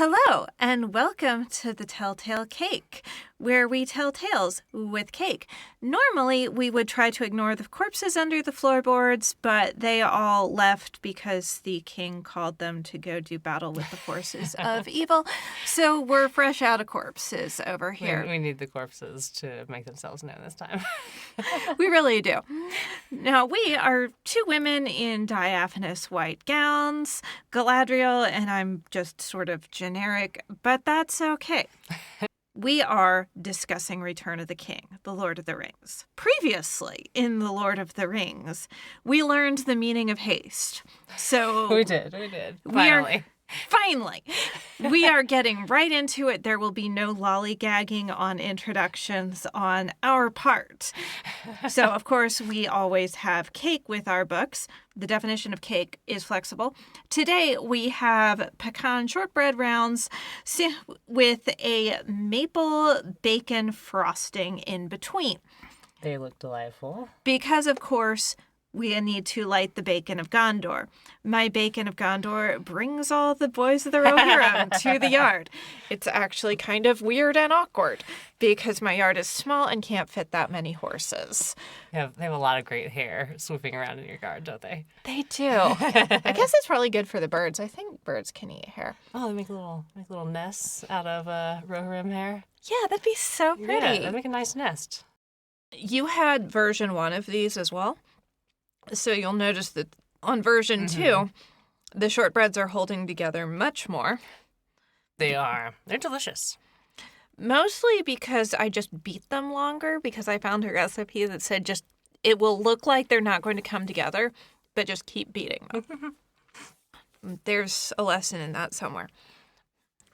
Hello, and welcome to the Telltale Cake, where we tell tales with cake. Normally, we would try to ignore the corpses under the floorboards, but they all left because the king called them to go do battle with the forces of evil. So we're fresh out of corpses over here. We need the corpses to make themselves known this time. We really do. Now, we are two women in diaphanous white gowns, Galadriel, and I'm just sort of generic, but that's okay. We are discussing Return of the King, The Lord of the Rings. Previously, in The Lord of the Rings, we learned the meaning of haste. So We did. Finally, we are getting right into it. There will be no lollygagging on introductions on our part. So, of course, we always have cake with our books. The definition of cake is flexible. Today, we have pecan shortbread rounds with a maple bacon frosting in between. They look delightful. Because, of course, we need to light the bacon of Gondor. My bacon of Gondor brings all the boys of the Rohirrim to the yard. It's actually kind of weird and awkward because my yard is small and can't fit that many horses. They have a lot of great hair swooping around in your garden, don't they? They do. I guess it's probably good for the birds. I think birds can eat hair. Oh, they make little nests out of Rohirrim hair. Yeah, that'd be so pretty. Yeah, they make a nice nest. You had version 1 of these as well. So you'll notice that on version 2, the shortbreads are holding together much more. They are. They're delicious. Mostly because I just beat them longer because I found a recipe that said it will look like they're not going to come together, but just keep beating them. There's a lesson in that somewhere.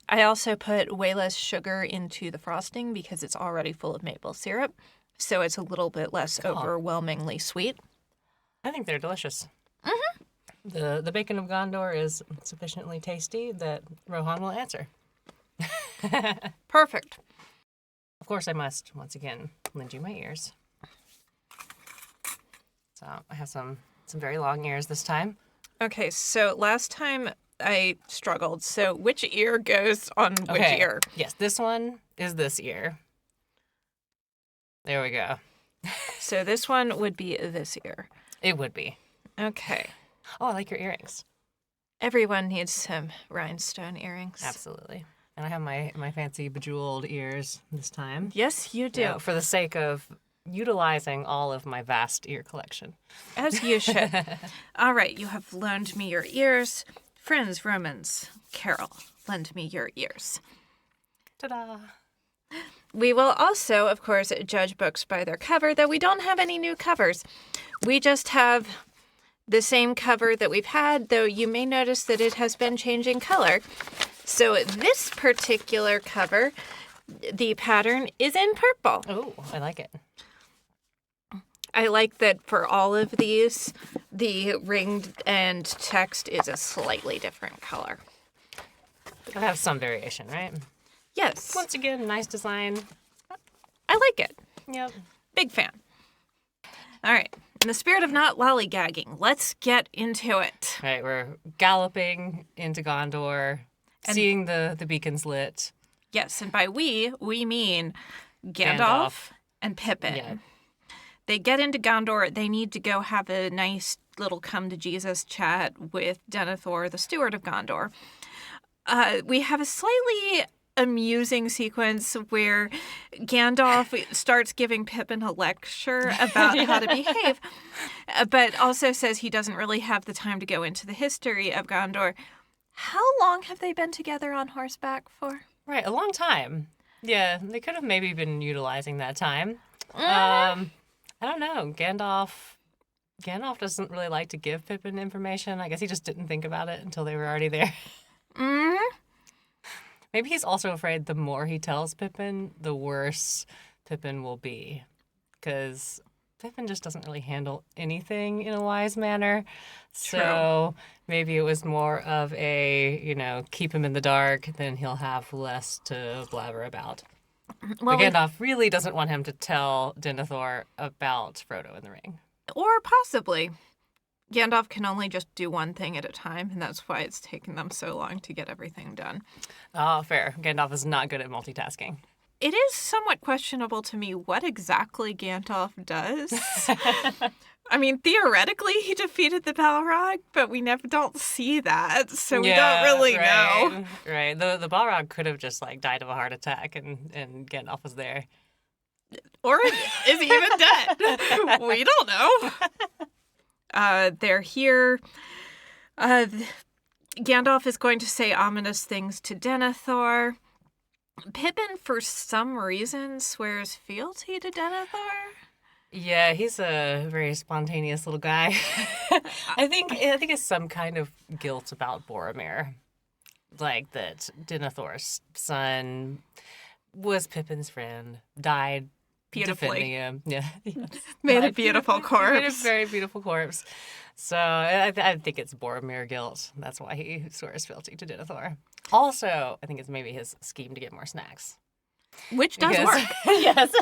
I also put way less sugar into the frosting because it's already full of maple syrup, so it's a little bit less overwhelmingly sweet. I think they're delicious. Mm-hmm. The bacon of Gondor is sufficiently tasty that Rohan will answer. Perfect. Of course, I must, once again, lend you my ears. So I have some very long ears this time. Okay, so last time I struggled. So which ear goes on which ear? Yes, this one is this ear. There we go. So this one would be this ear. It would be. Okay. Oh, I like your earrings. Everyone needs some rhinestone earrings. Absolutely. And I have my fancy bejeweled ears this time. Yes, you do. For the sake of utilizing all of my vast ear collection. As you should. All right, you have loaned me your ears. Friends, Romans, Carol, lend me your ears. Ta-da! We will also, of course, judge books by their cover, though we don't have any new covers. We just have the same cover that we've had, though you may notice that it has been changing color. So this particular cover, the pattern is in purple. Oh, I like it. I like that for all of these, the ring and text is a slightly different color. I have some variation, right? Yes. Once again, nice design. I like it. Yep. Big fan. All right. In the spirit of not lollygagging, let's get into it. All right, we're galloping into Gondor, seeing the beacons lit. Yes, and by we mean Gandalf and Pippin. Yeah. They get into Gondor. They need to go have a nice little come-to-Jesus chat with Denethor, the steward of Gondor. We have a slightly amusing sequence where Gandalf starts giving Pippin a lecture about how to behave, but also says he doesn't really have the time to go into the history of Gondor. How long have they been together on horseback for? Right, a long time. Yeah, they could have maybe been utilizing that time. I don't know. Gandalf doesn't really like to give Pippin information. I guess he just didn't think about it until they were already there. Mm-hmm. Maybe he's also afraid the more he tells Pippin, the worse Pippin will be. Because Pippin just doesn't really handle anything in a wise manner. True. So maybe it was more of a, keep him in the dark, then he'll have less to blabber about. Well, but Gandalf really doesn't want him to tell Denethor about Frodo in the Ring. Or possibly Gandalf can only just do one thing at a time, and that's why it's taken them so long to get everything done. Oh, fair. Gandalf is not good at multitasking. It is somewhat questionable to me what exactly Gandalf does. I mean, theoretically, he defeated the Balrog, but we never don't see that, so we don't really know. Right. The Balrog could have just like died of a heart attack, and Gandalf was there. Or is he even dead? We don't know. They're here. Gandalf is going to say ominous things to Denethor. Pippin, for some reason, swears fealty to Denethor. Yeah, he's a very spontaneous little guy. I think it's some kind of guilt about Boromir, like that Denethor's son was Pippin's friend, died defending him. Yeah, made a beautiful corpse. Made a very beautiful corpse. So I think it's Boromir guilt. That's why he swears fealty to Denethor. Also, I think it's maybe his scheme to get more snacks. Which does work. Yes.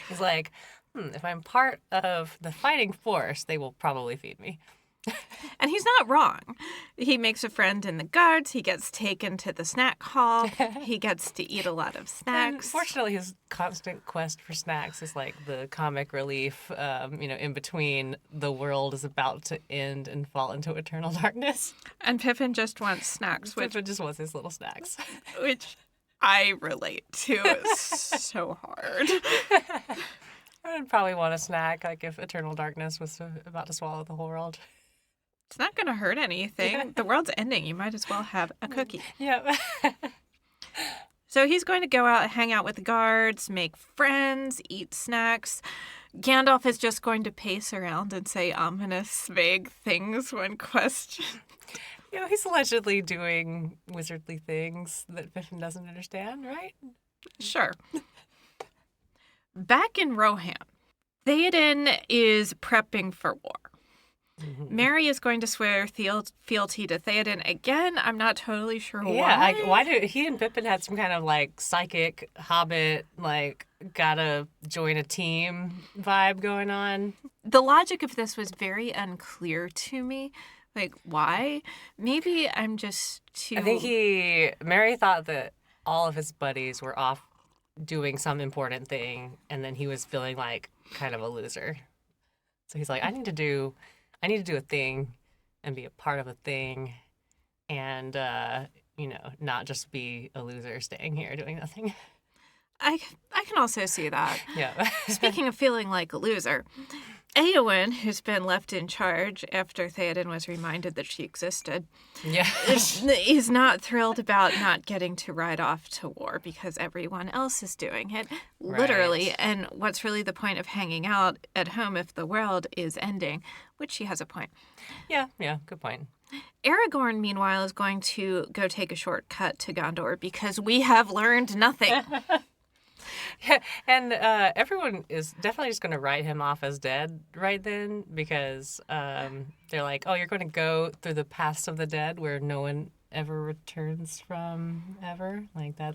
He's like, if I'm part of the fighting force, they will probably feed me. And he's not wrong. He makes a friend in the guards. He gets taken to the snack hall. He gets to eat a lot of snacks. Fortunately, his constant quest for snacks is like the comic relief, in between the world is about to end and fall into eternal darkness. And Pippin just wants snacks. Pippin just wants his little snacks. Which I relate to so hard. I would probably want a snack, like if eternal darkness was about to swallow the whole world. It's not going to hurt anything. The world's ending. You might as well have a cookie. Yep. So he's going to go out, hang out with the guards, make friends, eat snacks. Gandalf is just going to pace around and say ominous, vague things when questioned. He's allegedly doing wizardly things that Pippin doesn't understand, right? Sure. Back in Rohan, Theoden is prepping for war. Mm-hmm. Merry is going to swear fealty to Theoden again. I'm not totally sure why. Yeah, why do he and Pippin had some kind of like psychic hobbit, like gotta join a team vibe going on? The logic of this was very unclear to me. Like, why? Maybe I'm just too... I think Merry thought that all of his buddies were off doing some important thing, and then he was feeling like kind of a loser. So he's like, I need to do a thing and be a part of a thing and, not just be a loser staying here doing nothing. I can also see that. Yeah. Speaking of feeling like a loser, Eowyn, who's been left in charge after Theoden was reminded that she existed, is not thrilled about not getting to ride off to war because everyone else is doing it, literally. Right. And what's really the point of hanging out at home if the world is ending? Which she has a point. Yeah, good point. Aragorn, meanwhile, is going to go take a shortcut to Gondor because we have learned nothing. Yeah, and everyone is definitely just going to write him off as dead right then because they're like, oh, you're going to go through the paths of the dead where no one ever returns from ever. Like they're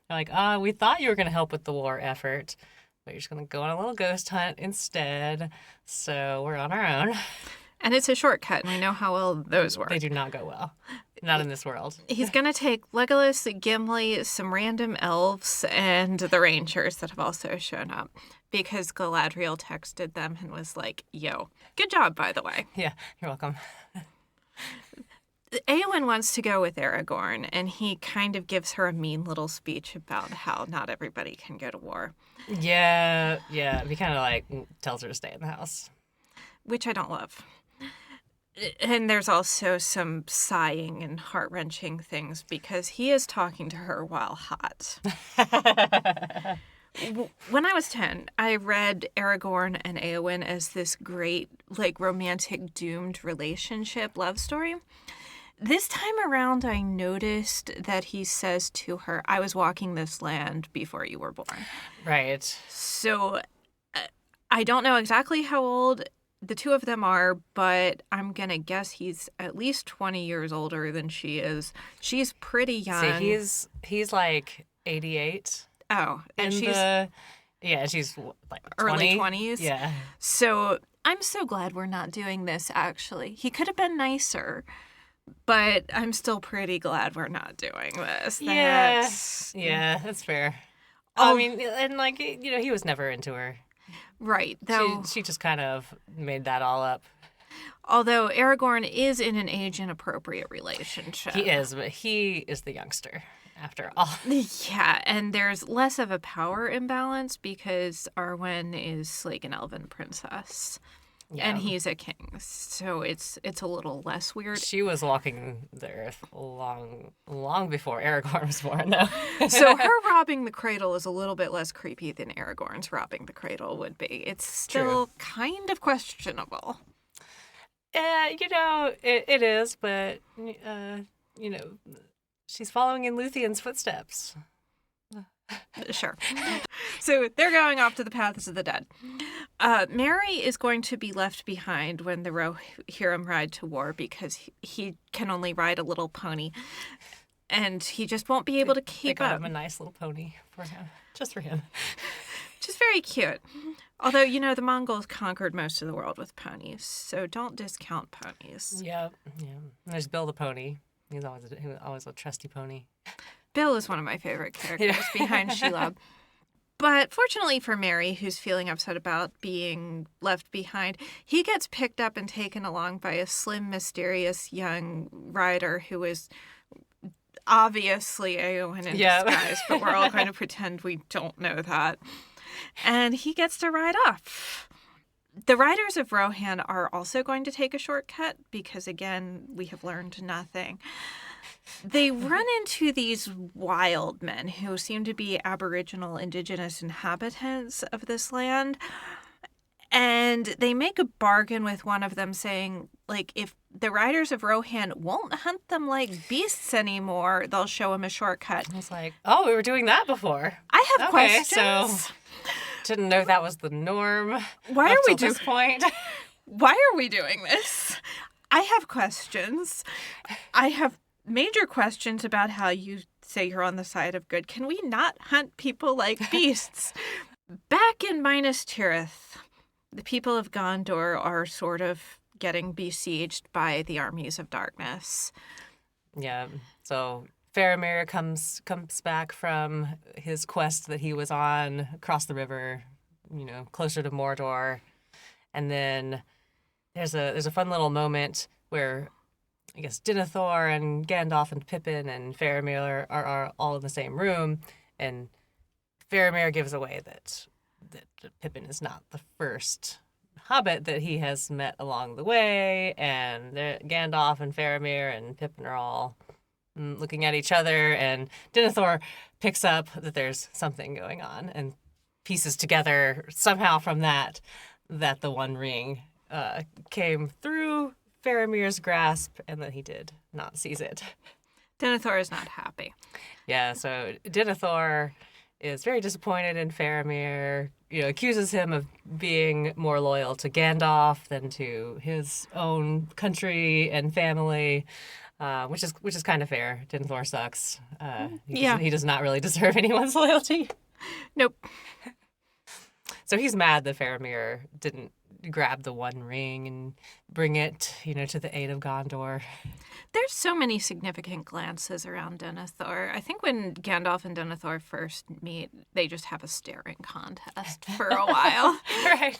like, we thought you were going to help with the war effort, but you're just going to go on a little ghost hunt instead. So we're on our own. And it's a shortcut, and we know how well those work. They do not go well. Not in this world. He's going to take Legolas, Gimli, some random elves, and the Rangers that have also shown up. Because Galadriel texted them and was like, yo, good job, by the way. Yeah, you're welcome. Eowyn wants to go with Aragorn, and he kind of gives her a mean little speech about how not everybody can go to war. Yeah. He kind of like tells her to stay in the house. Which I don't love. And there's also some sighing and heart-wrenching things because he is talking to her while hot. When I was 10, I read Aragorn and Eowyn as this great, romantic doomed relationship love story. This time around, I noticed that he says to her, I was walking this land before you were born. Right. So I don't know exactly how old the two of them are, but I'm going to guess he's at least 20 years older than she is. She's pretty young. So he's like 88. Oh, and she's she's like 20? early 20s. Yeah. So I'm so glad we're not doing this, actually. He could have been nicer, but I'm still pretty glad we're not doing this. Yeah, that's fair. I Oh, mean, and like, he was never into her. right. Though, She just kind of made that all up. although Aragorn is in an age-inappropriate relationship. He is, but he is the youngster, after all. Yeah, and there's less of a power imbalance because Arwen is like an elven princess. Yeah. And he's a king, so it's a little less weird. She was walking the earth long before Aragorn was born, though. So her robbing the cradle is a little bit less creepy than Aragorn's robbing the cradle would be. It's still kind of questionable. It is, but, she's following in Luthien's footsteps. Sure. So they're going off to the paths of the dead. Merry is going to be left behind when the Rohirrim ride to war because he can only ride a little pony. And he just won't be able to keep They got up. him a nice little pony for him, just for him. Which is very cute. Although, the Mongols conquered most of the world with ponies, so don't discount ponies. Yeah. There's Bill the pony. He was always a trusty pony. Bill is one of my favorite characters behind Shelob. But fortunately for Merry, who's feeling upset about being left behind, he gets picked up and taken along by a slim, mysterious young rider who is obviously Eowyn in disguise, but we're all going to pretend we don't know that. And he gets to ride off. The riders of Rohan are also going to take a shortcut because, again, we have learned nothing. They run into these wild men who seem to be Aboriginal indigenous inhabitants of this land. And they make a bargain with one of them saying, like, if the riders of Rohan won't hunt them like beasts anymore, they'll show them a shortcut. I was like, oh, we were doing that before. I have questions. So didn't know that was the norm. Why are we doing this point? Why are we doing this? I have questions. I have major questions about how you say you're on the side of good. Can we not hunt people like beasts? Back in Minas Tirith, the people of Gondor are sort of getting besieged by the armies of darkness. Yeah. So Faramir comes back from his quest that he was on across the river, closer to Mordor, and then there's a fun little moment where I guess Denethor and Gandalf and Pippin and Faramir are all in the same room, and Faramir gives away that Pippin is not the first hobbit that he has met along the way, and Gandalf and Faramir and Pippin are all looking at each other, and Denethor picks up that there's something going on and pieces together somehow from that the One Ring came through Faramir's grasp, and that he did not seize it. Denethor is not happy. Yeah, so Denethor is very disappointed in Faramir, accuses him of being more loyal to Gandalf than to his own country and family, which is kind of fair. Denethor sucks. He does not really deserve anyone's loyalty. Nope. So he's mad that Faramir didn't grab the One Ring and bring it, to the aid of Gondor. There's so many significant glances around Denethor. I think when Gandalf and Denethor first meet, they just have a staring contest for a while. Right.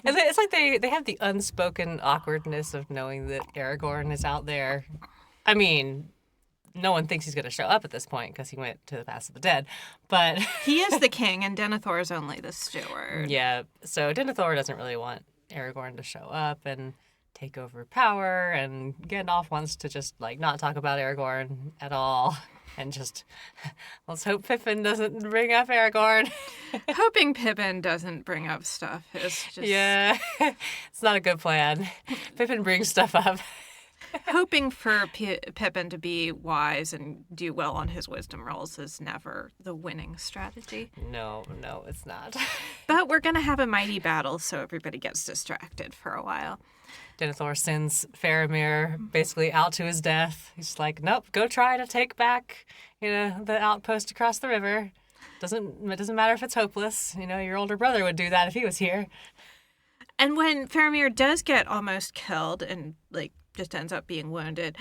And it's like they have the unspoken awkwardness of knowing that Aragorn is out there. I mean, no one thinks he's going to show up at this point because he went to the Paths of the Dead. But he is the king, and Denethor is only the steward. Yeah, so Denethor doesn't really want Aragorn to show up and take over power, and Gandalf wants to just, not talk about Aragorn at all, and just, let's hope Pippin doesn't bring up Aragorn. Hoping Pippin doesn't bring up stuff is just... Yeah, it's not a good plan. Pippin brings stuff up. Hoping for Pippin to be wise and do well on his wisdom rolls is never the winning strategy. No, it's not. But we're going to have a mighty battle, so everybody gets distracted for a while. Denethor sends Faramir basically out to his death. He's like, nope, go try to take back, the outpost across the river. It doesn't matter if it's hopeless. Your older brother would do that if he was here. And when Faramir does get almost killed and, like, just ends up being wounded,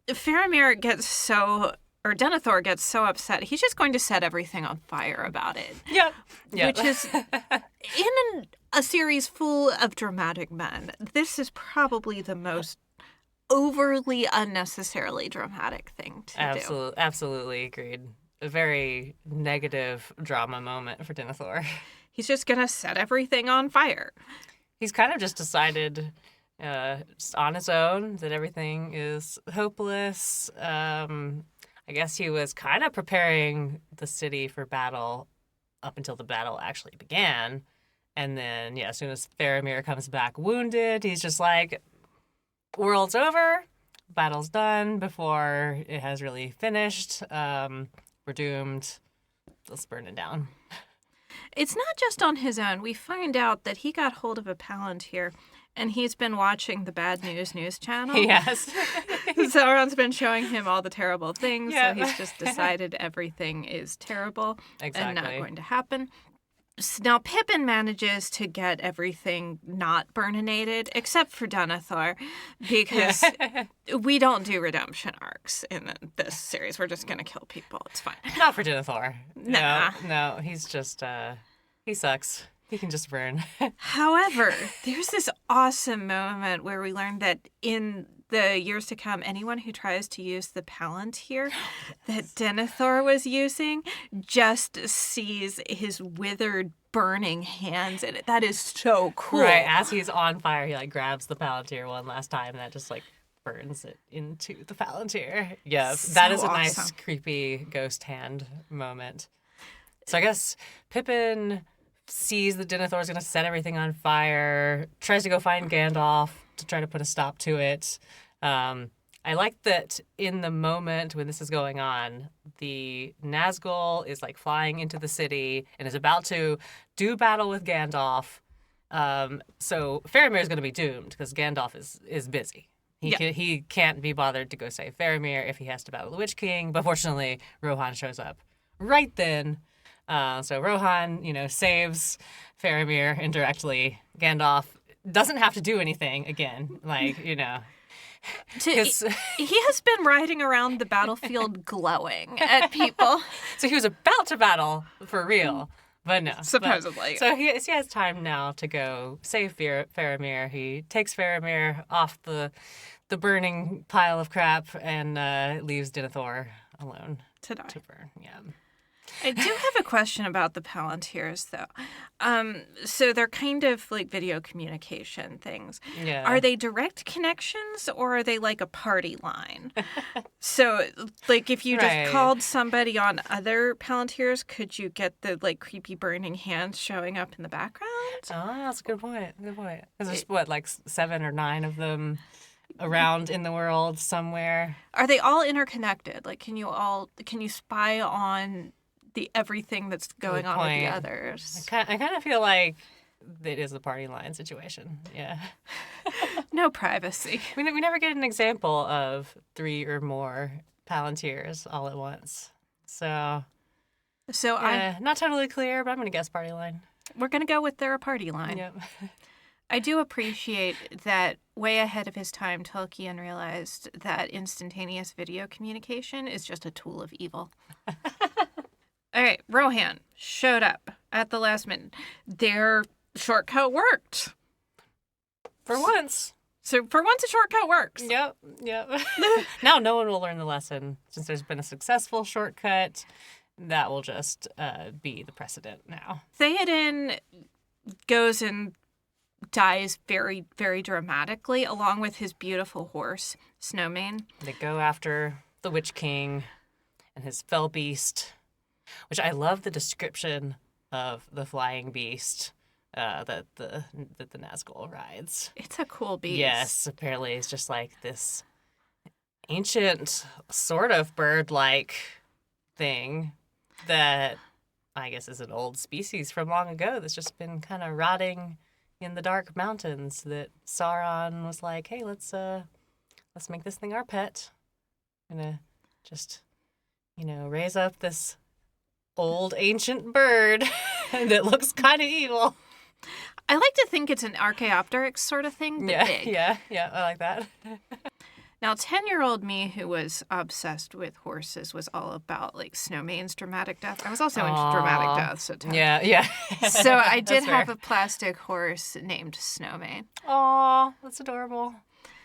Faramir gets so, or Denethor gets so upset, he's just going to set everything on fire about it. Yep. Which is, in a series full of dramatic men, this is probably the most overly unnecessarily dramatic thing to do. Absolutely agreed. A very negative drama moment for Denethor. He's just going to set everything on fire. He's kind of just decided just on his own that everything is hopeless. I guess he was kind of preparing the city for battle up until the battle actually began. And then, as soon as Faramir comes back wounded, he's just like, world's over, battle's done before it has really finished. We're doomed. Let's burn it down. It's not just on his own. We find out that he got hold of a palantir, and he's been watching the Bad News channel. Yes. Sauron's been showing him all the terrible things, Yeah. so he's just decided everything is terrible and not Exactly. going to happen. So now Pippin manages to get everything not burninated, except for Denethor, because we don't do redemption arcs in this series. We're just going to kill people. It's fine. Not for Denethor. Nah. No, he's just, he sucks. He can just burn. However, there's this awesome moment where we learn that in the years to come, anyone who tries to use the palantir that Denethor was using just sees his withered, burning hands in it. That is so cool. Right, as he's on fire, he, like, grabs the palantir one last time, and that just, like, burns it into the palantir. Yeah, So that is a nice, awesome. creepy ghost hand moment. So I guess Pippin sees that Denethor's going to set everything on fire, tries to go find Gandalf to try to put a stop to it. I like that in the moment when this is going on, the Nazgul is like flying into the city and is about to do battle with Gandalf. So Faramir is going to be doomed because Gandalf is busy. He can't be bothered to go save Faramir if he has to battle the Witch King. But fortunately, Rohan shows up right then. So Rohan, saves Faramir indirectly. Gandalf doesn't have to do anything again. He has been riding around the battlefield glowing at people. So he was about to battle for real, but no. Supposedly. So he has time now to go save Faramir. He takes Faramir off the burning pile of crap and leaves Denethor alone To die. to burn. Yeah. I do have a question about the palantirs, though. So they're kind of like video communication things. Yeah. Are they direct connections or are they like a party line? So, like, if you just Right. called somebody on other palantirs, could you get the like creepy burning hands showing up in the background? Oh, that's a good point. Good point. Because there's like 7 or 9 of them around in the world somewhere. Are they all interconnected? Like, can you spy on the everything that's going on with the point. others? I kind of feel like it is a party line situation. Yeah. No privacy. We never get an example of 3 or more palantirs all at once. So, So not totally clear, but I'm going to guess party line. we're going to go with their party line. Yep. I do appreciate that way ahead of his time, Tolkien realized that instantaneous video communication is just a tool of evil. All right, Rohan showed up at the last minute. Their shortcut worked. For once. So for once, a shortcut works. Yep. Now no one will learn the lesson. Since there's been a successful shortcut, that will just be the precedent now. Theoden goes and dies very, very dramatically, along with his beautiful horse, Snowmane. They go after the Witch King and his fell beast, which I love the description of the flying beast that the Nazgul rides. It's a cool beast. Yes, apparently it's just like this ancient sort of bird-like thing that I guess is an old species from long ago that's just been kind of rotting in the dark mountains that Sauron was like, hey, let's make this thing our pet. I'm gonna just, raise up this old ancient bird that looks kind of evil. I like to think it's an Archaeopteryx sort of thing, but big. Yeah, I like that. Now, 10-year-old me, who was obsessed with horses, was all about, like, Snowmane's dramatic death. I was also into dramatic deaths at 10. Yeah. So I did That's have fair. a plastic horse named Snowmane. Aw, that's adorable.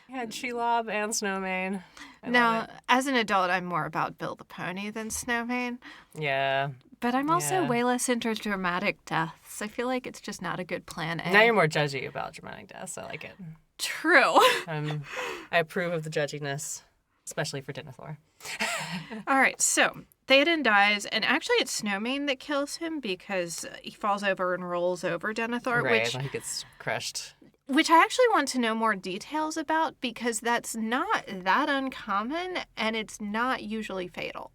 You had Shelob and Snowmane. I love Now, it. as an adult, I'm more about Bill the Pony than Snowmane. Yeah. But I'm also Yeah. way less into dramatic deaths. I feel like it's just not a good plan A. Now you're more judgy about dramatic deaths. I like it. True. I approve of the judginess, especially for Denethor. All right, so Theoden dies, and actually it's Snowmane that kills him because he falls over and rolls over Denethor, Right, when he gets crushed. which I actually want to know more details about because that's not that uncommon, and it's not usually fatal.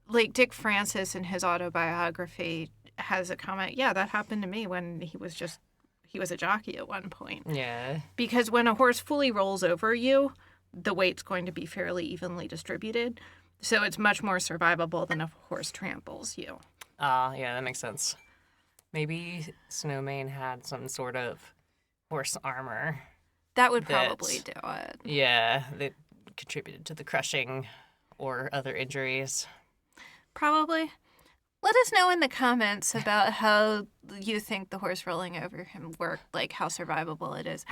Like Dick Francis in his autobiography has a comment, yeah, that happened to me when he was a jockey at one point. Yeah. Because when a horse fully rolls over you, the weight's going to be fairly evenly distributed. So it's much more survivable than if a horse tramples you. Yeah, that makes sense. Maybe Snowmane had some sort of horse armor. That would probably do it. Yeah, that contributed to the crushing or other injuries. Probably. Let us know in the comments about how you think the horse rolling over him worked, like how survivable it is.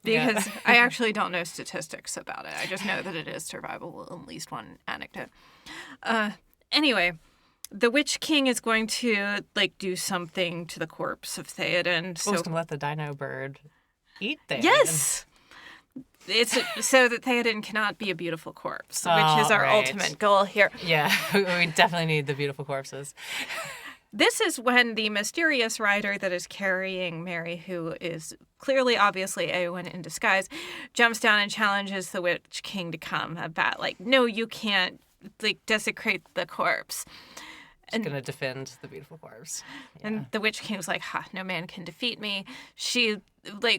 Because I actually don't know statistics about it. I just know that it is survivable, at least one anecdote. Anyway, the Witch King is going to do something to the corpse of Theoden. So going to let the dino bird eat Theoden. Yes! It's so that Theoden cannot be a beautiful corpse, which is our ultimate goal here. Yeah, we definitely need the beautiful corpses. This is when the mysterious rider that is carrying Mary, who is clearly, obviously, Eowyn in disguise, jumps down and challenges the Witch King to come about, no, you can't, desecrate the corpse. She's going to defend the beautiful corpse. Yeah. And the Witch King's like, no man can defeat me. She,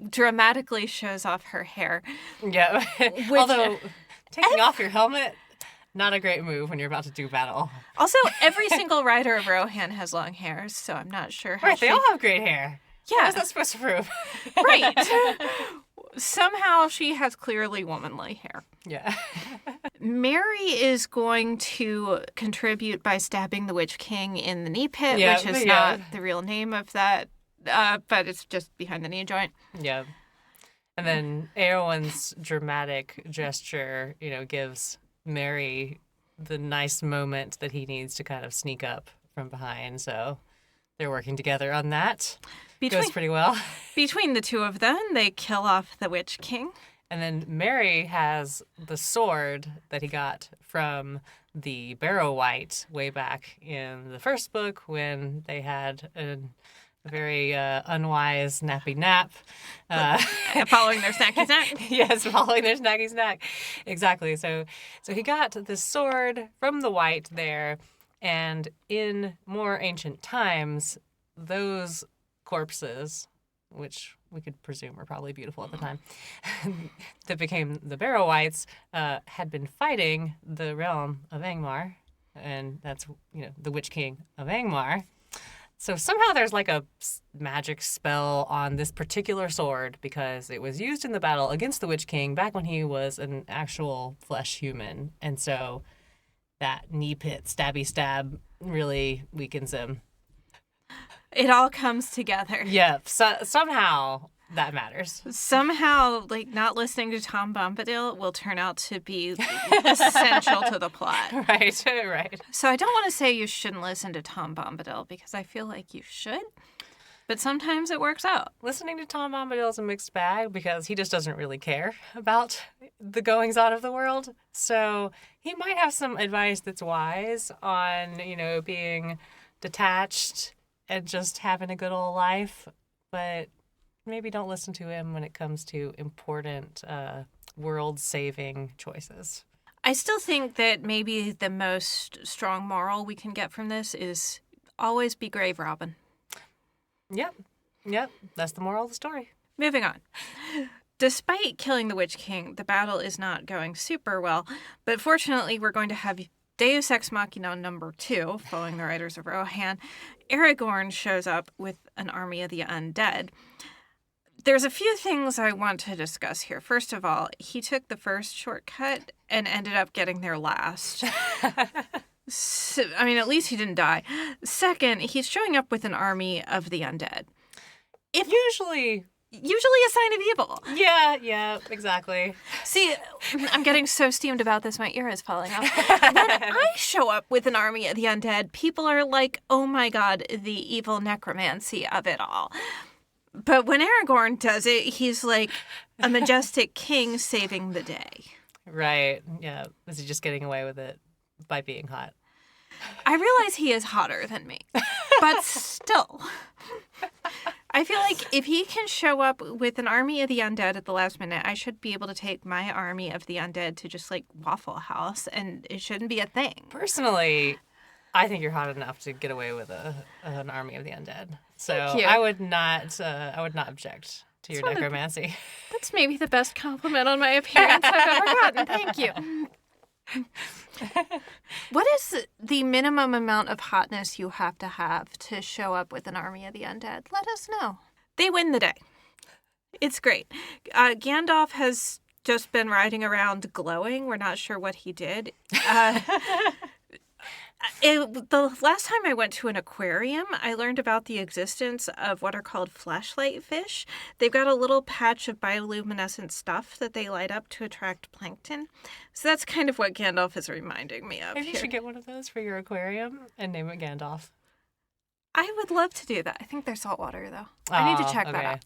dramatically shows off her hair. Yeah. Although, taking off your helmet, not a great move when you're about to do battle. Also, every single rider of Rohan has long hair, so I'm not sure how they all have great hair. Yeah. What is that supposed to prove? Right. Somehow she has clearly womanly hair. Yeah. Mary is going to contribute by stabbing the Witch King in the knee pit, which is not the real name of that, but it's just behind the knee joint. Yeah. And then Eowyn's dramatic gesture, gives Mary the nice moment that he needs to kind of sneak up from behind. So they're working together on that. Goes pretty well. Between the two of them, they kill off the Witch King. And then Mary has the sword that he got from the Barrow Wight way back in the first book when they had a very unwise nappy nap. Following their snacky snack. Yes, following their snacky snack. Exactly. So he got this sword from the Wight there, and in more ancient times, those corpses, which we could presume were probably beautiful at the time, that became the Barrow Wights, had been fighting the realm of Angmar, and that's, the Witch King of Angmar. So somehow there's a magic spell on this particular sword because it was used in the battle against the Witch King back when he was an actual flesh human, and so that knee pit stabby stab really weakens him. It all comes together. Yep. So somehow that matters. Somehow, not listening to Tom Bombadil will turn out to be essential to the plot. Right. So I don't want to say you shouldn't listen to Tom Bombadil because I feel like you should, but sometimes it works out. Listening to Tom Bombadil is a mixed bag because he just doesn't really care about the goings-on of the world. So he might have some advice that's wise on, being detached and just having a good old life, but maybe don't listen to him when it comes to important world-saving choices. I still think that maybe the most strong moral we can get from this is always be brave, Robin. Yep. That's the moral of the story. Moving on. Despite killing the Witch King, the battle is not going super well, but fortunately we're going to have Deus Ex Machina number 2, following the writers of Rohan, Aragorn shows up with an army of the undead. There's a few things I want to discuss here. First of all, he took the first shortcut and ended up getting there last. So, I mean, at least he didn't die. Second, he's showing up with an army of the undead. Usually a sign of evil. Yeah, exactly. See, I'm getting so steamed about this, my ear is falling off. When I show up with an army of the undead, people are like, oh my god, the evil necromancy of it all. But when Aragorn does it, he's like a majestic king saving the day. Right, yeah. Is he just getting away with it by being hot? I realize he is hotter than me, but still. I feel like if he can show up with an army of the undead at the last minute, I should be able to take my army of the undead to just like Waffle House, and it shouldn't be a thing. Personally, I think you're hot enough to get away with an army of the undead. So Thank you. I would not object to your necromancy. That's maybe the best compliment on my appearance I've ever gotten. Thank you. What is the minimum amount of hotness you have to show up with an army of the undead? Let us know. They win the day. It's great. Gandalf has just been riding around glowing. We're not sure what he did. The last time I went to an aquarium, I learned about the existence of what are called flashlight fish. They've got a little patch of bioluminescent stuff that they light up to attract plankton. So that's kind of what Gandalf is reminding me of. Maybe you should get one of those for your aquarium and name it Gandalf. I would love to do that. I think they're saltwater, though. I need to check that out.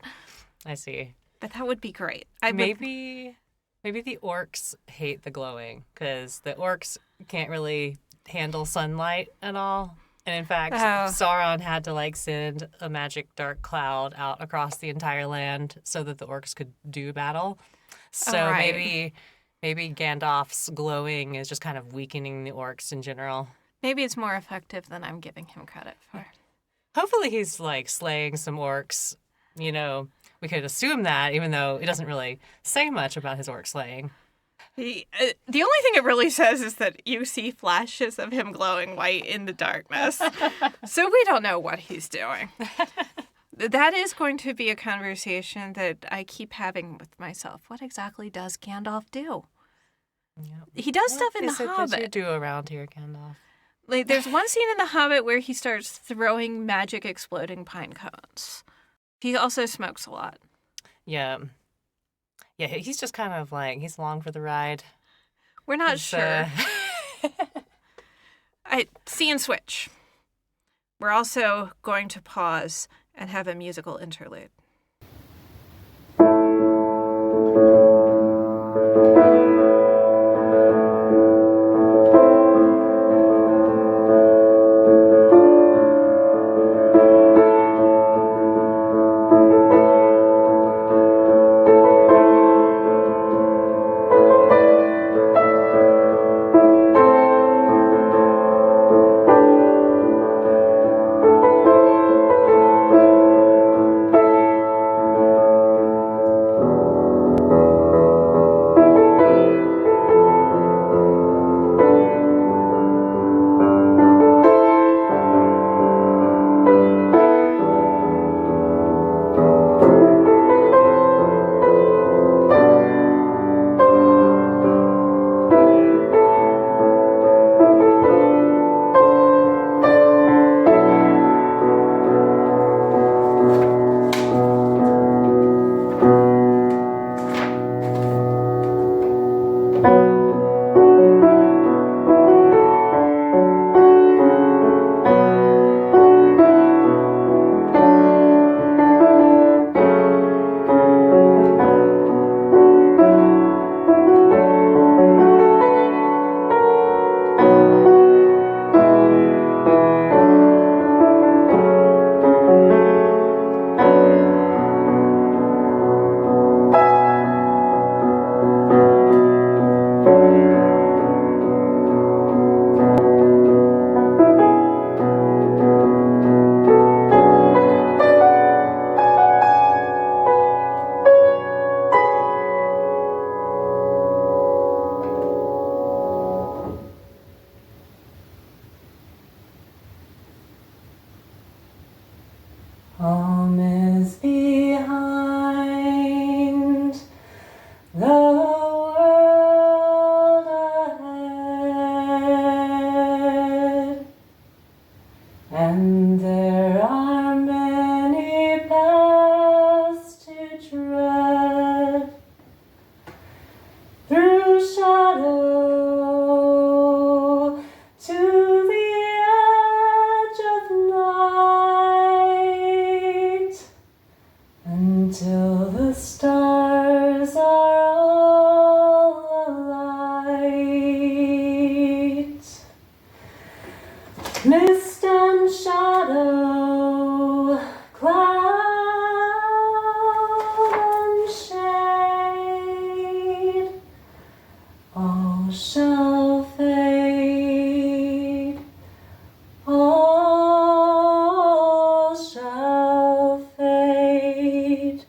I see. But that would be great. Maybe the orcs hate the glowing because the orcs can't really handle sunlight at all. And in fact, Sauron had to send a magic dark cloud out across the entire land so that the orcs could do battle. So maybe Gandalf's glowing is just kind of weakening the orcs in general. Maybe it's more effective than I'm giving him credit for. Hopefully he's slaying some orcs. You know, we could assume that, even though it doesn't really say much about his orc slaying. The only thing it really says is that you see flashes of him glowing white in the darkness. So we don't know what he's doing. That is going to be a conversation that I keep having with myself. What exactly does Gandalf do? Yep. He does stuff in The Hobbit. What do you do around here, Gandalf? There's one scene in The Hobbit where he starts throwing magic exploding pine cones. He also smokes a lot. Yeah. Yeah, he's just kind of he's along for the ride. We're not sure. See and switch. We're also going to pause and have a musical interlude. shadow to the edge of night until the stars are all alight. Mist and shadow, cloud and shade, all shall fade, all shall fade.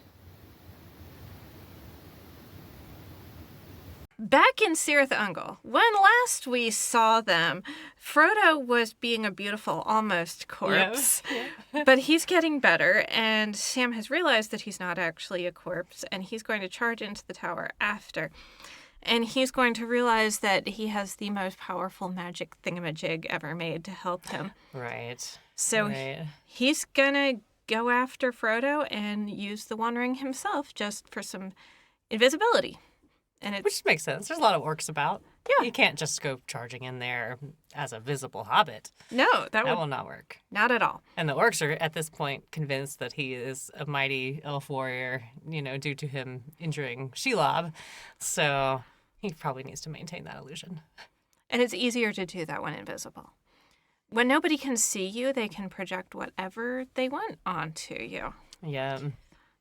Back in Cirith Ungol, when last we saw them, Frodo was being a beautiful almost corpse. Yeah. But he's getting better, and Sam has realized that he's not actually a corpse, and he's going to charge into the tower after. And he's going to realize that he has the most powerful magic thingamajig ever made to help him. Right. So Right. he's going to go after Frodo and use the One Ring himself just for some invisibility. And it's Which makes sense. There's a lot of orcs about. Yeah. You can't just go charging in there as a visible hobbit. no, that That will will not work. not at all. And the orcs are at this point convinced that he is a mighty elf warrior, due to him injuring Shelob. So he probably needs to maintain that illusion. And it's easier to do that when invisible. When nobody can see you, they can project whatever they want onto you. Yeah.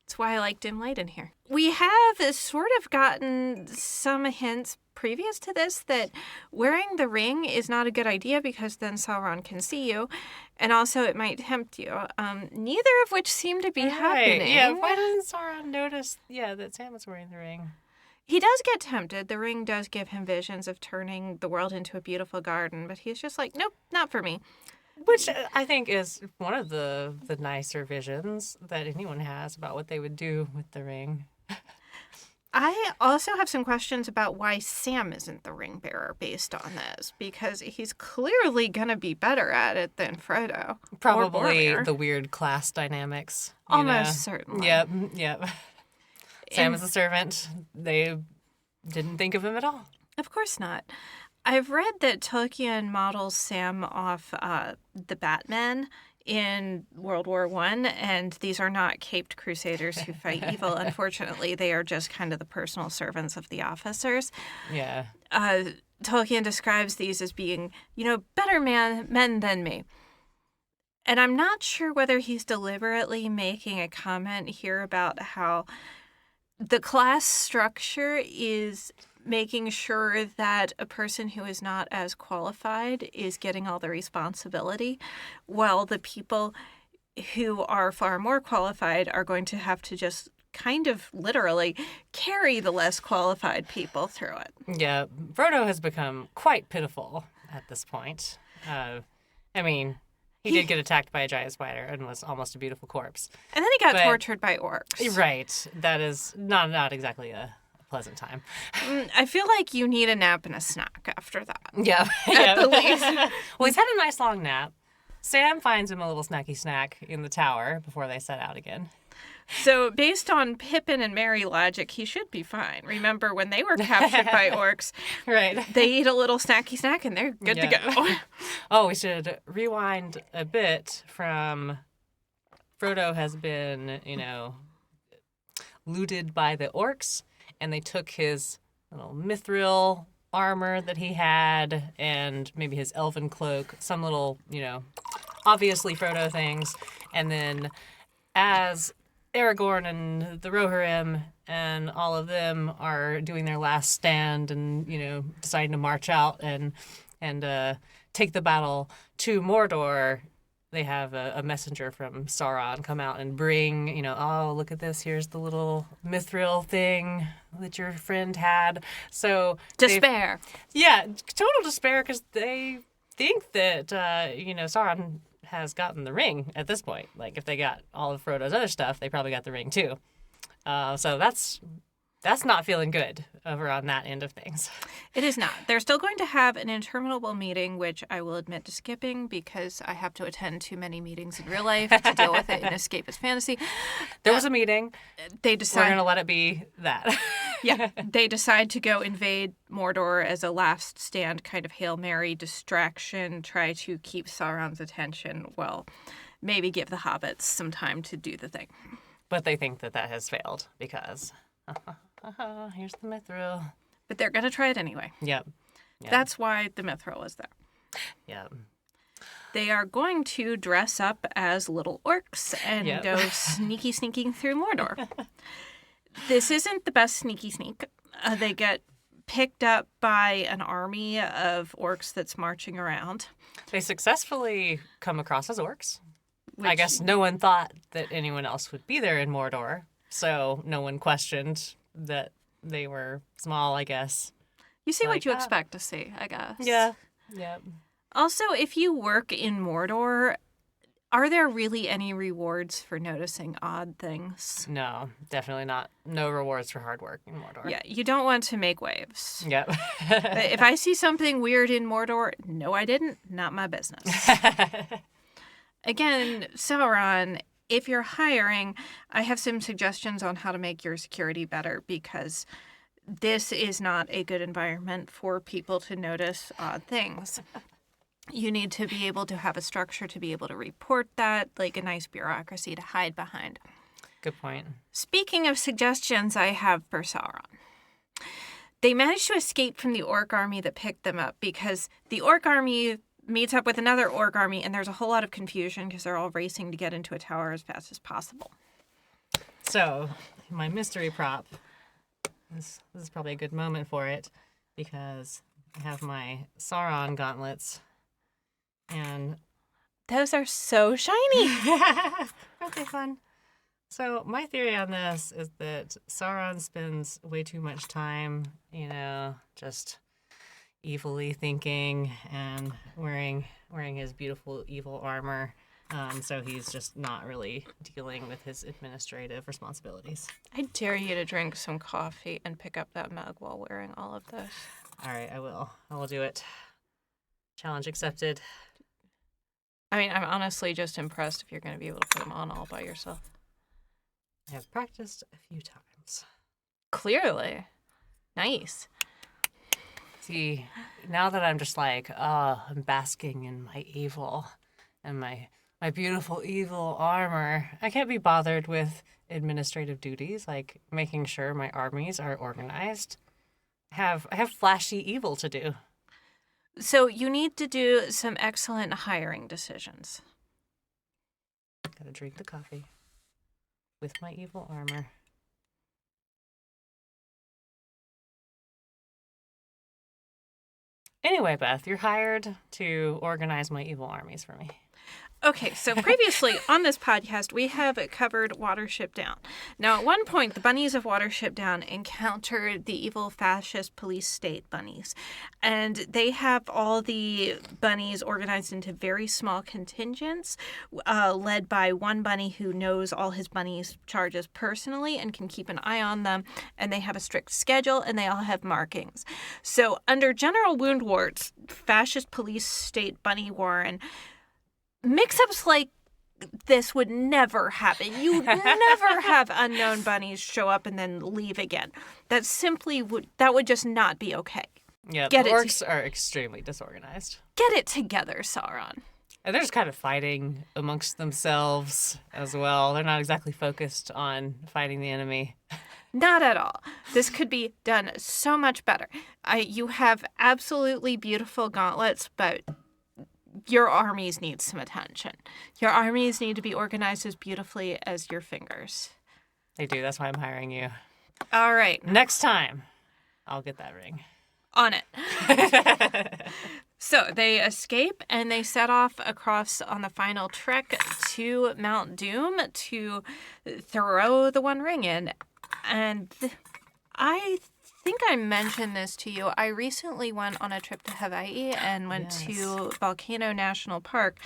That's why I like dim light in here. We have sort of gotten some hints previous to this that wearing the ring is not a good idea because then Sauron can see you, and also it might tempt you. Neither of which seem to be happening. Yeah, why doesn't Sauron notice, that Sam is wearing the ring? He does get tempted. The ring does give him visions of turning the world into a beautiful garden, but he's just like, nope, not for me. Which I think is one of the nicer visions that anyone has about what they would do with the ring. I also have some questions about why Sam isn't the ring bearer based on this, because he's clearly going to be better at it than Frodo. or Probably Boromir. the weird class dynamics. you Almost know? certainly. Yep. Sam And- is a servant. They didn't think of him at all. Of course not. I've read that Tolkien models Sam off the Batman in World War I, and these are not caped crusaders who fight evil. Unfortunately, they are just kind of the personal servants of the officers. Yeah. Tolkien describes these as being, better men than me. And I'm not sure whether he's deliberately making a comment here about how the class structure is making sure that a person who is not as qualified is getting all the responsibility, while the people who are far more qualified are going to have to just kind of literally carry the less qualified people through it. Yeah. Frodo has become quite pitiful at this point. He did get attacked by a giant spider and was almost a beautiful corpse. And then he got But- tortured by orcs. Right. That is not exactly a pleasant time. I feel like you need a nap and a snack after that. Yeah. At the least. Well, he's had a nice long nap. Sam finds him a little snacky snack in the tower before they set out again. So based on Pippin and Merry logic, he should be fine. Remember when they were captured by orcs, Right. they eat a little snacky snack and they're good to go. Oh, we should rewind a bit from Frodo has been, looted by the orcs, and they took his little mithril armor that he had and maybe his elven cloak, some little, obviously Frodo things. And then as Aragorn and the Rohirrim and all of them are doing their last stand and, deciding to march out and take the battle to Mordor, they have a messenger from Sauron come out and bring, oh, look at this. Here's the little mithril thing that your friend had. So Despair. yeah, total despair because they think that, Sauron has gotten the ring at this point. Like, if they got all of Frodo's other stuff, they probably got the ring too. So that's not feeling good over on that end of things. It is not. They're still going to have an interminable meeting, which I will admit to skipping because I have to attend too many meetings in real life to deal with it in escapist fantasy. There was a meeting. They We're decide going to let it be that. Yeah, they decide to go invade Mordor as a last stand, kind of Hail Mary distraction, try to keep Sauron's attention, well, maybe give the hobbits some time to do the thing. But they think that has failed because, here's the mithril. But they're going to try it anyway. Yep. That's why the mithril is there. Yep. They are going to dress up as little orcs and go sneaking through Mordor. This isn't the best sneak. They get picked up by an army of orcs that's marching around. They successfully come across as orcs. I guess no one thought that anyone else would be there in Mordor, so no one questioned that they were small, I guess. You see what you expect to see, I guess. Yeah. Also, if you work in Mordor, are there really any rewards for noticing odd things? No, definitely not. No rewards for hard work in Mordor. Yeah, you don't want to make waves. Yep. If I see something weird in Mordor, no, I didn't. Not my business. Again, Sauron, if you're hiring, I have some suggestions on how to make your security better because this is not a good environment for people to notice odd things. You need to be able to have a structure to be able to report that, like a nice bureaucracy to hide behind. Good point. Speaking of suggestions, I have for Sauron. They managed to escape from the orc army that picked them up because the orc army meets up with another orc army and there's a whole lot of confusion because they're all racing to get into a tower as fast as possible. So, my mystery prop, this is probably a good moment for it because I have my Sauron gauntlets. And those are so shiny. Aren't they fun? So my theory on this is that Sauron spends way too much time, just evilly thinking and wearing his beautiful evil armor. So he's just not really dealing with his administrative responsibilities. I dare you to drink some coffee and pick up that mug while wearing all of this. All right, I will. I will do it. Challenge accepted. I mean, I'm honestly just impressed if you're going to be able to put them on all by yourself. I have practiced a few times. Clearly. Nice. See, now that I'm just like, I'm basking in my evil and my beautiful evil armor, I can't be bothered with administrative duties, like making sure my armies are organized. I have flashy evil to do. So you need to do some excellent hiring decisions. Gotta drink the coffee with my evil armor. Anyway, Beth, you're hired to organize my evil armies for me. Okay, so previously on this podcast, we have covered Watership Down. Now, at one point, the bunnies of Watership Down encountered the evil fascist police state bunnies. And they have all the bunnies organized into very small contingents, led by one bunny who knows all his bunnies' charges personally and can keep an eye on them. And they have a strict schedule, and they all have markings. So under General Woundwart's fascist police state bunny warren, mix-ups like this would never happen. You'd never have unknown bunnies show up and then leave again. That would just not be okay. Yeah, the orcs are extremely disorganized. Get it together, Sauron. And they're just kind of fighting amongst themselves as well. They're not exactly focused on fighting the enemy. Not at all. This could be done so much better. You have absolutely beautiful gauntlets, but your armies need some attention. Your armies need to be organized as beautifully as your fingers. They do. That's why I'm hiring you. All right. Next time, I'll get that ring. On it. So they escape and they set off across on the final trek to Mount Doom to throw the One Ring in. And I think I mentioned this to you. I recently went on a trip to Hawaii and went to Volcano National Park,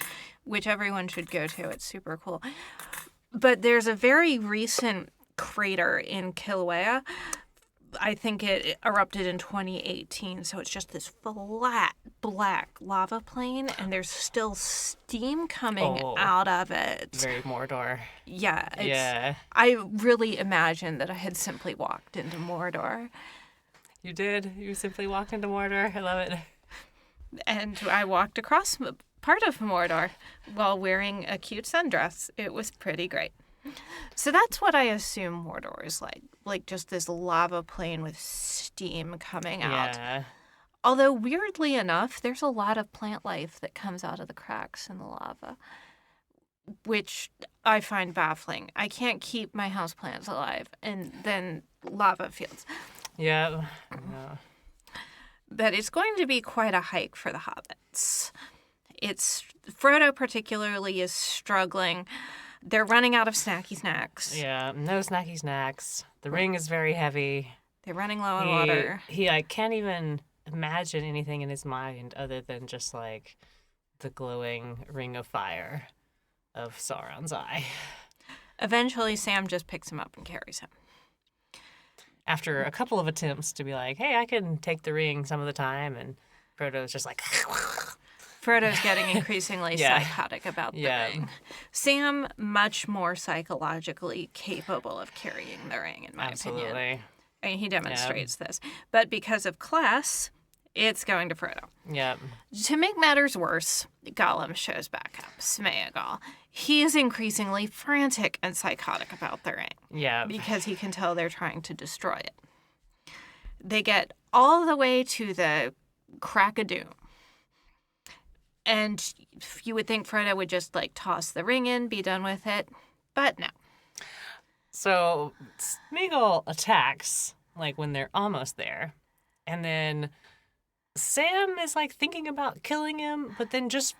which everyone should go to. It's super cool. But there's a very recent crater in Kilauea I think it erupted in 2018, so it's just this flat black lava plain, and there's still steam coming out of it. Very Mordor. Yeah. Yeah. I really imagined that I had simply walked into Mordor. You did. You simply walked into Mordor. I love it. And I walked across part of Mordor while wearing a cute sundress. It was pretty great. So that's what I assume Mordor is like just this lava plain with steam coming out. Yeah. Although, weirdly enough, there's a lot of plant life that comes out of the cracks in the lava, which I find baffling. I can't keep my houseplants alive and then lava fields. Yeah. But it's going to be quite a hike for the hobbits. Frodo particularly is struggling. They're running out of snacky snacks. Yeah, no snacky snacks. The ring is very heavy. They're running low on water. He can't even imagine anything in his mind other than just like the glowing ring of fire of Sauron's eye. Eventually, Sam just picks him up and carries him. After a couple of attempts to be like, hey, I can take the ring some of the time, and Frodo's just like... Frodo's getting increasingly psychotic about the ring. Sam, much more psychologically capable of carrying the ring, in my opinion. I mean, he demonstrates this. But because of class, it's going to Frodo. Yep. To make matters worse, Gollum shows back up, Smeagol. He is increasingly frantic and psychotic about the ring. Yeah. Because he can tell they're trying to destroy it. They get all the way to the Crack of Doom. And you would think Frodo would just, like, toss the ring in, be done with it. But no. So Smeagol attacks, like, when they're almost there. And then Sam is, like, thinking about killing him, but then just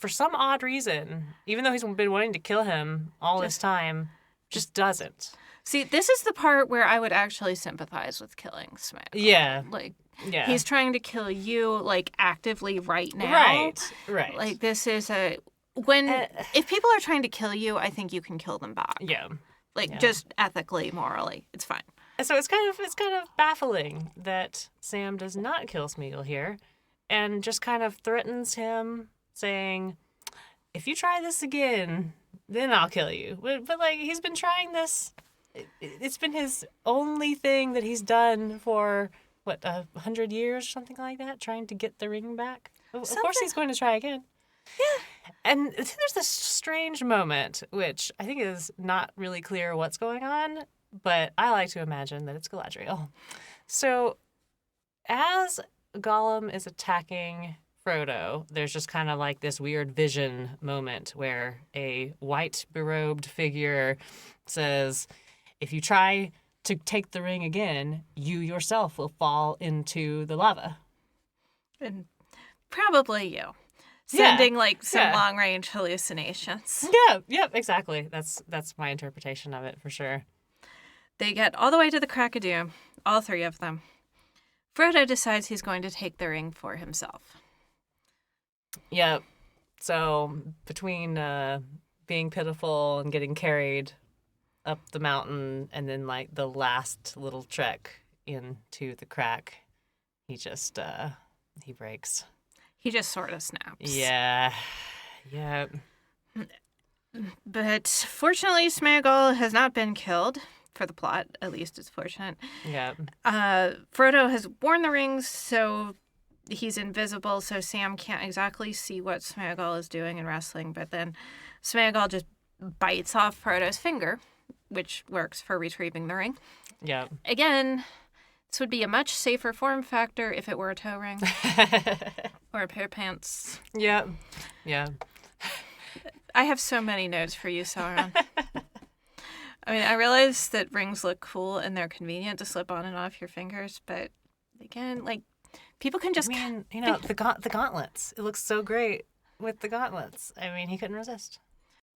for some odd reason, even though he's been wanting to kill him all this time, just doesn't. See, this is the part where I would actually sympathize with killing Smeagol. Yeah. Like... Yeah. He's trying to kill you, like, actively right now. Right. Like, this is if people are trying to kill you, I think you can kill them back. Yeah. Like, just ethically, morally, it's fine. So it's kind of baffling that Sam does not kill Smeagol here and just kind of threatens him, saying, if you try this again, then I'll kill you. But like, he's been trying this. It's been his only thing that he's done for... 100 years or something like that, trying to get the ring back? Of course he's going to try again. Yeah. And then there's this strange moment, which I think is not really clear what's going on, but I like to imagine that it's Galadriel. So as Gollum is attacking Frodo, there's just kind of like this weird vision moment where a white berobed figure says, if you try to take the ring again, you yourself will fall into the lava. And probably you. Sending some long-range hallucinations. Yeah, yep, exactly. That's my interpretation of it for sure. They get all the way to the Crack of Doom, all three of them. Frodo decides he's going to take the ring for himself. Yep. So between being pitiful and getting carried up the mountain and then like the last little trek into the crack, he just he breaks. He just sort of snaps. Yeah. But fortunately, Smeagol has not been killed. For the plot, at least, it's fortunate. Yeah. Frodo has worn the rings, so he's invisible, so Sam can't exactly see what Smeagol is doing in wrestling, but then Smeagol just bites off Frodo's finger, which works for retrieving the ring. Yeah. Again, this would be a much safer form factor if it were a toe ring or a pair of pants. Yeah. I have so many notes for you, Sauron. I mean, I realize that rings look cool and they're convenient to slip on and off your fingers, but again, like, people can just... I mean, the gauntlets. It looks so great with the gauntlets. I mean, he couldn't resist.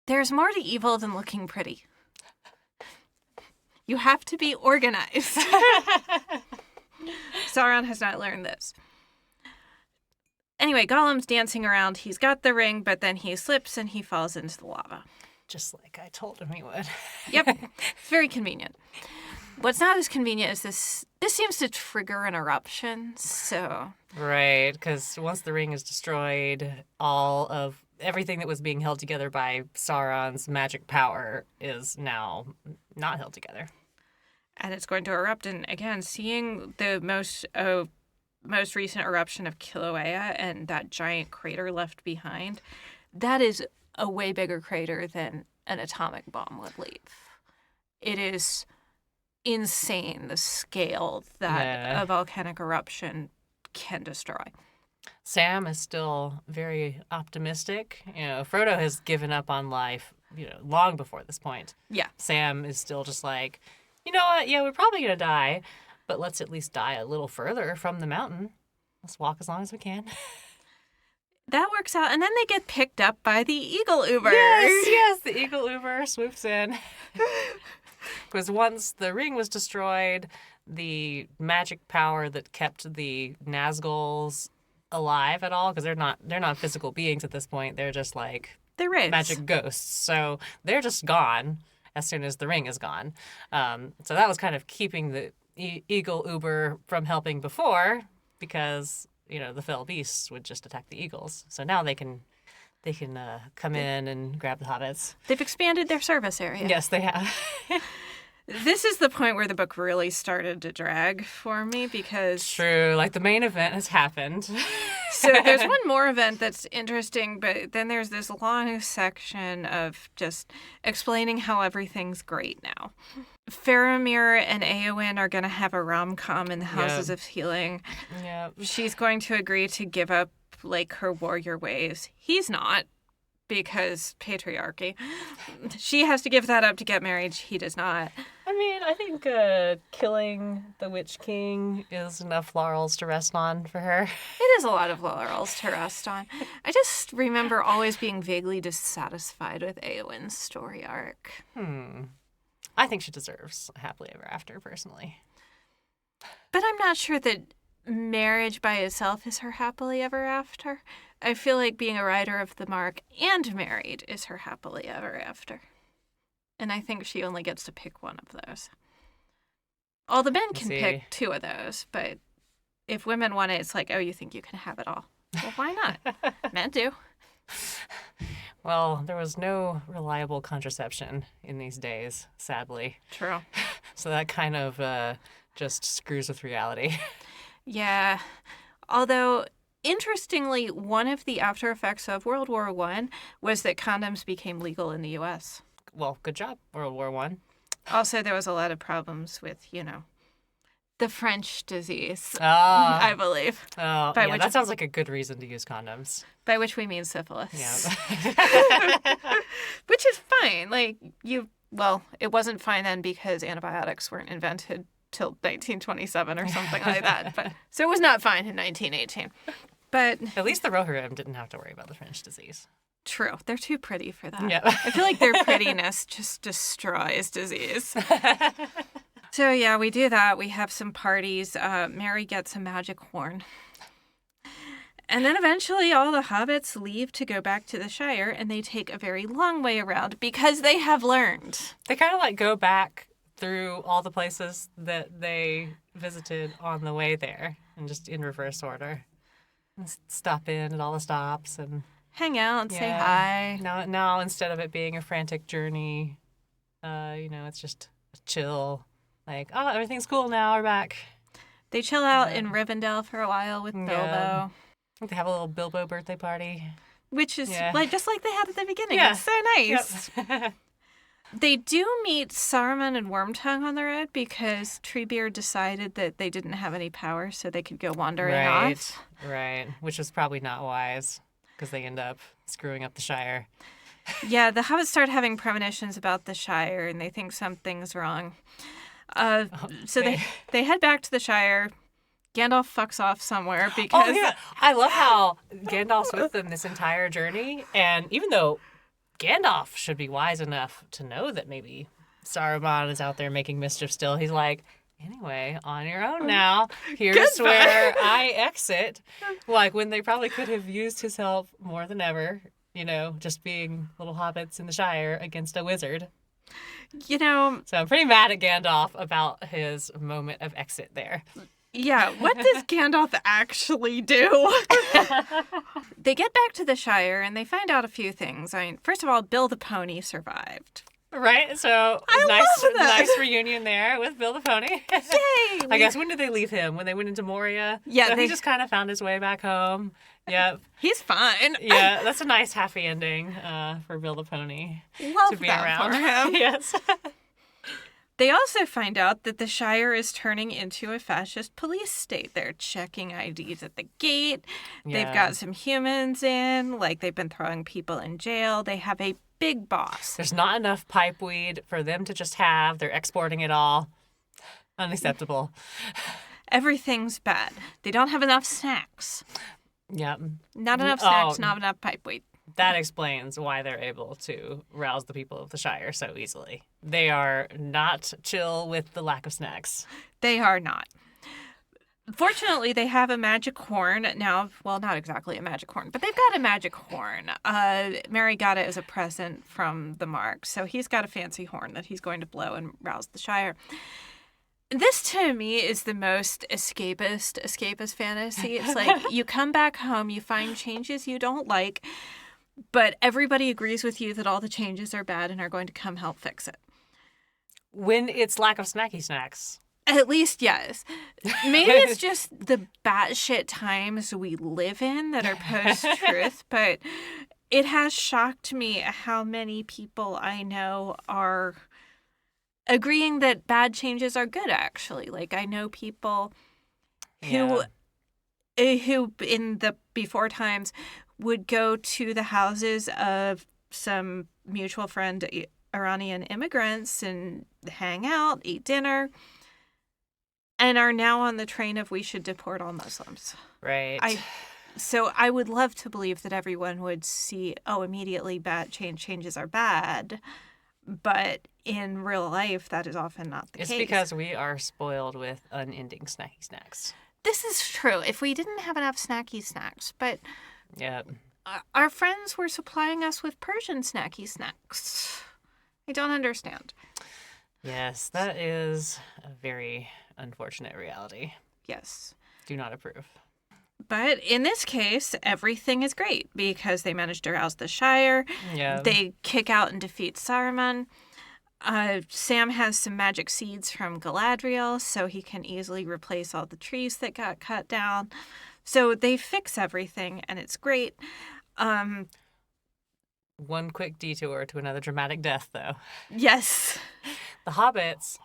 There's more to evil than looking pretty. You have to be organized. Sauron has not learned this. Anyway, Gollum's dancing around. He's got the ring, but then he slips and he falls into the lava. Just like I told him he would. Yep. It's very convenient. What's not as convenient is this seems to trigger an eruption, so... Right, because once the ring is destroyed, all of everything that was being held together by Sauron's magic power is now not held together. And it's going to erupt. And again, seeing the most recent eruption of Kilauea and that giant crater left behind, that is a way bigger crater than an atomic bomb would leave. It is insane, the scale that a volcanic eruption can destroy. Sam is still very optimistic. Frodo has given up on life, long before this point. Yeah. Sam is still just like, you know what? Yeah, we're probably going to die, but let's at least die a little further from the mountain. Let's walk as long as we can. That works out. And then they get picked up by the Eagle Uber. Yes, the Eagle Uber swoops in. Because once the ring was destroyed, the magic power that kept the Nazguls alive at all, because they're not physical beings at this point. They're just like they're magic ghosts. So they're just gone as soon as the ring is gone. So that was kind of keeping the Eagle Uber from helping before, because the fell beasts would just attack the eagles. So now they can come in and grab the hobbits. They've expanded their service area. Yes, they have. This is the point where the book really started to drag for me because... True. Like, the main event has happened. So there's one more event that's interesting, but then there's this long section of just explaining how everything's great now. Faramir and Éowyn are going to have a rom-com in the Houses of Healing. Yep. She's going to agree to give up, her warrior ways. He's not, because patriarchy. She has to give that up to get married. He does not. I mean, I think killing the Witch King is enough laurels to rest on for her. It is a lot of laurels to rest on. I just remember always being vaguely dissatisfied with Éowyn's story arc. I think she deserves a happily ever after, personally. But I'm not sure that marriage by itself is her happily ever after. I feel like being a rider of the mark and married is her happily ever after. And I think she only gets to pick one of those. All the men can pick two of those, but if women want it, it's like, oh, you think you can have it all. Well, why not? Men do. Well, there was no reliable contraception in these days, sadly. True. So that kind of just screws with reality. Yeah. Although, interestingly, one of the after effects of World War I was that condoms became legal in the U.S. Well, good job, World War I. Also, there was a lot of problems with, the French disease, I believe. Oh, yeah, that sounds like a good reason to use condoms. By which we mean syphilis. Yeah. Which is fine. It wasn't fine then because antibiotics weren't invented till 1927 or something like that. But so it was not fine in 1918. But at least the Rohirrim didn't have to worry about the French disease. True. They're too pretty for that. Yeah. I feel like their prettiness just destroys disease. So, yeah, we do that. We have some parties. Mary gets a magic horn. And then eventually all the hobbits leave to go back to the Shire, and they take a very long way around because they have learned. They kind of go back through all the places that they visited on the way there, and just in reverse order. And stop in at all the stops and hang out and say hi. Now instead of it being a frantic journey, it's just chill. Everything's cool now. We're back. They chill out in Rivendell for a while with Bilbo. Yeah. They have a little Bilbo birthday party, which is just like they had at the beginning. Yeah. It's so nice. Yep. They do meet Saruman and Wormtongue on the road because Treebeard decided that they didn't have any power, so they could go wandering off. Right, which was probably not wise because they end up screwing up the Shire. Yeah, the hobbits start having premonitions about the Shire, and they think something's wrong. So they head back to the Shire. Gandalf fucks off somewhere because... Oh, yeah. I love how Gandalf's with them this entire journey, and even though Gandalf should be wise enough to know that maybe Saruman is out there making mischief still, he's like, anyway, on your own now. Here's where I exit. When they probably could have used his help more than ever, just being little hobbits in the Shire against a wizard. You know, So I'm pretty mad at Gandalf about his moment of exit there. yeah, what does Gandalf actually do? They get back to the Shire and they find out a few things. I mean, first of all, Bill the pony survived. Right, so I love that. nice reunion there with Bill the Pony. Yay! I guess when did they leave him? When they went into Moria? Yeah, so they he just kind of found his way back home. Yep. He's fine. Yeah, that's a nice happy ending for Bill the Pony Love to be that around. for him. Yes. They also find out that the Shire is turning into a fascist police state. They're checking IDs at the gate. Yeah. They've got some humans in, like they've been throwing people in jail. They have a big boss. There's not enough pipeweed for them to just have. They're exporting it all. Unacceptable. Everything's bad. They don't have enough snacks. Yep. Not enough snacks, not enough pipeweed. That explains why they're able to rouse the people of the Shire so easily. They are not chill with the lack of snacks. They are not. Fortunately, they have a magic horn now. Well, not exactly a magic horn, but they've got a magic horn. Mary got it as a present from the Mark, so he's got a fancy horn that he's going to blow and rouse the Shire. This, to me, is the most escapist fantasy. It's like you come back home, you find changes you don't like, but everybody agrees with you that all the changes are bad and are going to come help fix it. When it's lack of snacky snacks. At least, yes. Maybe it's just the batshit times we live in that are post-truth, but it has shocked me how many people I know are agreeing that bad changes are good, actually. Like, I know people who in the before times would go to the houses of some mutual friend Iranian immigrants and hang out, eat dinner, and are now on the train of we should deport all Muslims. Right. So I would love to believe that everyone would see, immediately bad changes are bad. But in real life, that is often not the case. It's because we are spoiled with unending snacky snacks. This is true. If we didn't have enough snacky snacks, but Yeah. our friends were supplying us with Persian snacky snacks. I don't understand. Yes, that is a very unfortunate reality. Yes. Do not approve. But in this case, everything is great because they managed to rouse the Shire. Yeah. They kick out and defeat Saruman. Sam has some magic seeds from Galadriel, so he can easily replace all the trees that got cut down. So they fix everything, and it's great. One quick detour to another dramatic death, though. Yes. The hobbits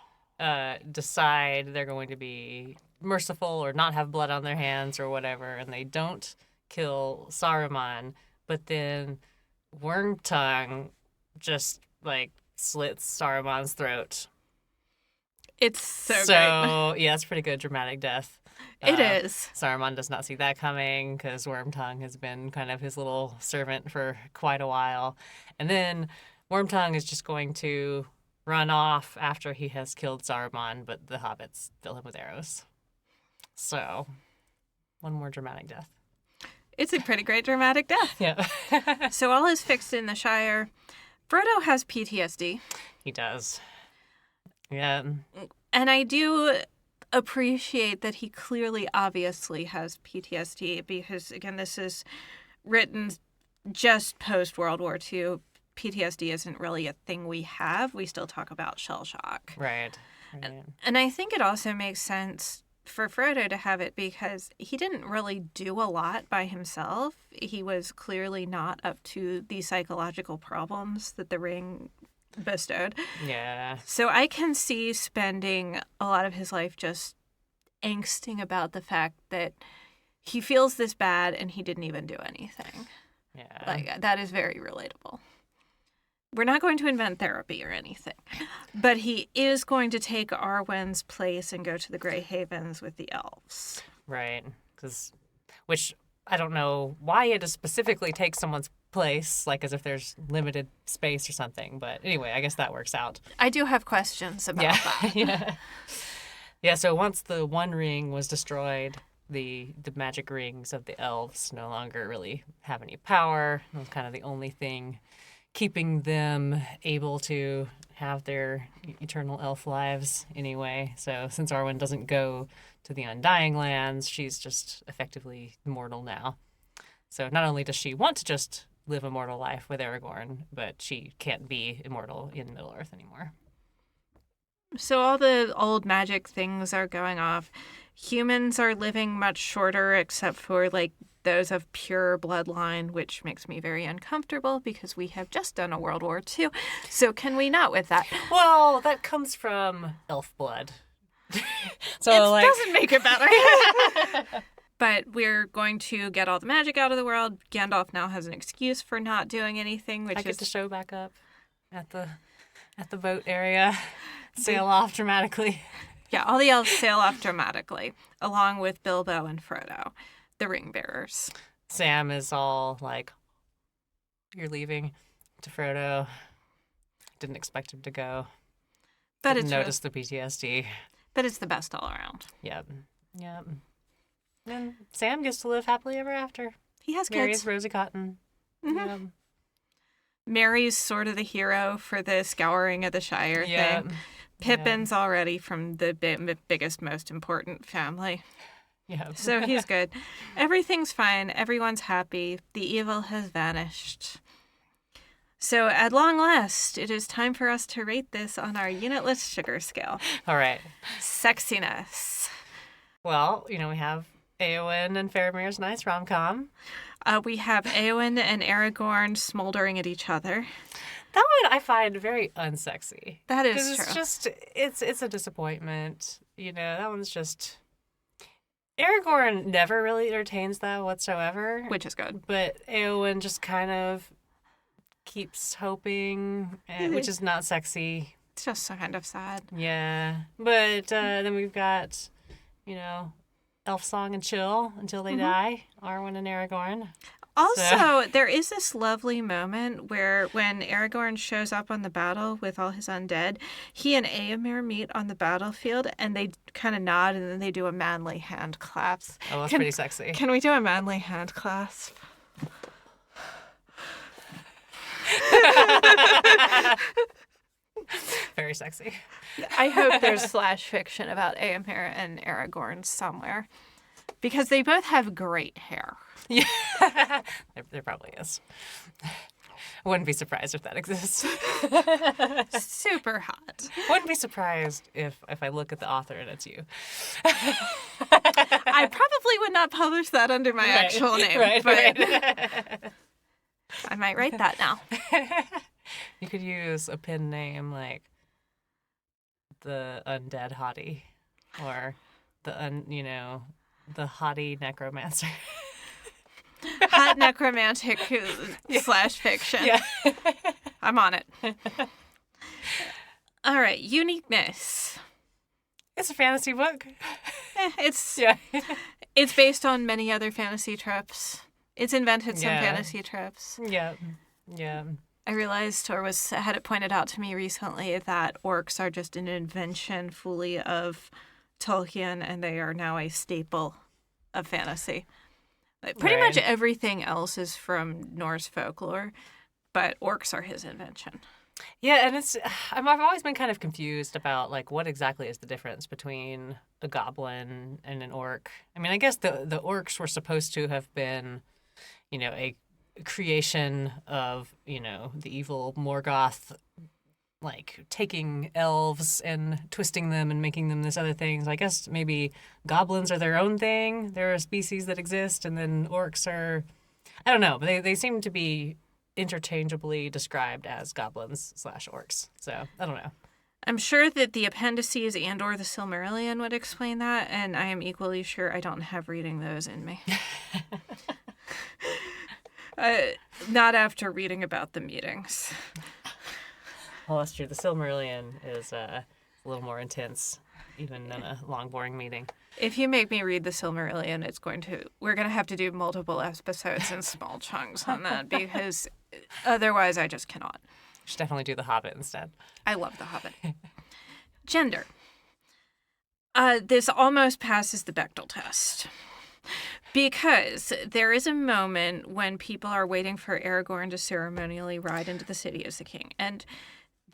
decide they're going to be merciful or not have blood on their hands or whatever, and they don't kill Saruman, but then Wormtongue just, slits Saruman's throat. It's so great. So, yeah, it's a pretty good dramatic death. It is. Saruman does not see that coming because Wormtongue has been kind of his little servant for quite a while. And then Wormtongue is just going to run off after he has killed Saruman, but the hobbits fill him with arrows. So, one more dramatic death. It's a pretty great dramatic death. Yeah. So all is fixed in the Shire. Frodo has PTSD. He does. Yeah. And I do appreciate that he clearly, obviously has PTSD because, again, this is written just post-World War II. PTSD isn't really a thing we have. We still talk about shell shock. Right. And I think it also makes sense for Frodo to have it because he didn't really do a lot by himself. He was clearly not up to the psychological problems that the ring bestowed. Yeah. So I can see spending a lot of his life just angsting about the fact that he feels this bad and he didn't even do anything. Yeah. That is very relatable. We're not going to invent therapy or anything, but he is going to take Arwen's place and go to the Grey Havens with the elves. Right. Which I don't know why he had to specifically take someone's place, as if there's limited space or something. But anyway, I guess that works out. I do have questions about that. Yeah. Yeah, so once the One Ring was destroyed, the magic rings of the elves no longer really have any power. It was kind of the only thing keeping them able to have their eternal elf lives anyway. So since Arwen doesn't go to the Undying Lands, she's just effectively immortal now. So not only does she want to just live a mortal life with Aragorn, but she can't be immortal in Middle-earth anymore. So all the old magic things are going off. Humans are living much shorter, except for like those of pure bloodline, which makes me very uncomfortable because we have just done a World War II. So can we not with that? Well, that comes from elf blood. So it doesn't make it better. But we're going to get all the magic out of the world. Gandalf now has an excuse for not doing anything, which I get to show back up at the boat area, sail off dramatically. Yeah, all the elves sail off dramatically, along with Bilbo and Frodo, the ring bearers. Sam is all like, "You're leaving," to Frodo. Didn't expect him to go. But Didn't notice the PTSD. But it's the best all around. Yep. And Sam gets to live happily ever after. He has Marries kids. Rosie Cotton. Mm-hmm. Yep. Mary's sort of the hero for the scouring of the Shire thing. Pippin's already from the biggest, most important family. Yeah. So he's good. Everything's fine. Everyone's happy. The evil has vanished. So at long last, it is time for us to rate this on our unitless sugar scale. All right. Sexiness. Well, we have Éowyn and Faramir's nice rom-com. We have Éowyn and Aragorn smoldering at each other. That one I find very unsexy. That is true. It's just, it's a disappointment. That one's just... Aragorn never really entertains that whatsoever. Which is good. But Éowyn just kind of keeps hoping, which is not sexy. It's just kind of sad. Yeah. But then we've got, Elf Song and Chill Until They Die, Arwen and Aragorn. Also, there is this lovely moment where when Aragorn shows up on the battle with all his undead, he and Éomer meet on the battlefield and they kind of nod and then they do a manly hand clasp. Oh, that's pretty sexy. Can we do a manly hand clasp? Very sexy. I hope there's slash fiction about Éomer and Aragorn somewhere because they both have great hair. Yeah, there probably is. I wouldn't be surprised if that exists. Super hot. Wouldn't be surprised if I look at the author and it's you. I probably would not publish that under my actual name, but I might write that now. You could use a pen name like the Undead Hottie or the Hottie Necromancer. Hot necromantic slash fiction. Yeah. I'm on it. All right, uniqueness. It's a fantasy book. It's based on many other fantasy tropes. It's invented some fantasy tropes. Yeah. I realized, or had it pointed out to me recently, that orcs are just an invention fully of Tolkien, and they are now a staple of fantasy. Pretty much everything else is from Norse folklore, but orcs are his invention. Yeah, and I've always been kind of confused about what exactly is the difference between a goblin and an orc. I mean, I guess the orcs were supposed to have been, a creation of, the evil Morgoth, taking elves and twisting them and making them this other thing. So I guess maybe goblins are their own thing. They're a species that exist, and then orcs are, I don't know, but they seem to be interchangeably described as goblins / orcs. So I don't know. I'm sure that the appendices and or the Silmarillion would explain that, and I am equally sure I don't have reading those in me. Not after reading about the meetings. Well, that's true. The Silmarillion is a little more intense, even than a long, boring meeting. If you make me read the Silmarillion, we're going to have to do multiple episodes in small chunks on that because otherwise I just cannot. You should definitely do The Hobbit instead. I love The Hobbit. Gender. This almost passes the Bechdel test Because there is a moment when people are waiting for Aragorn to ceremonially ride into the city as the king. And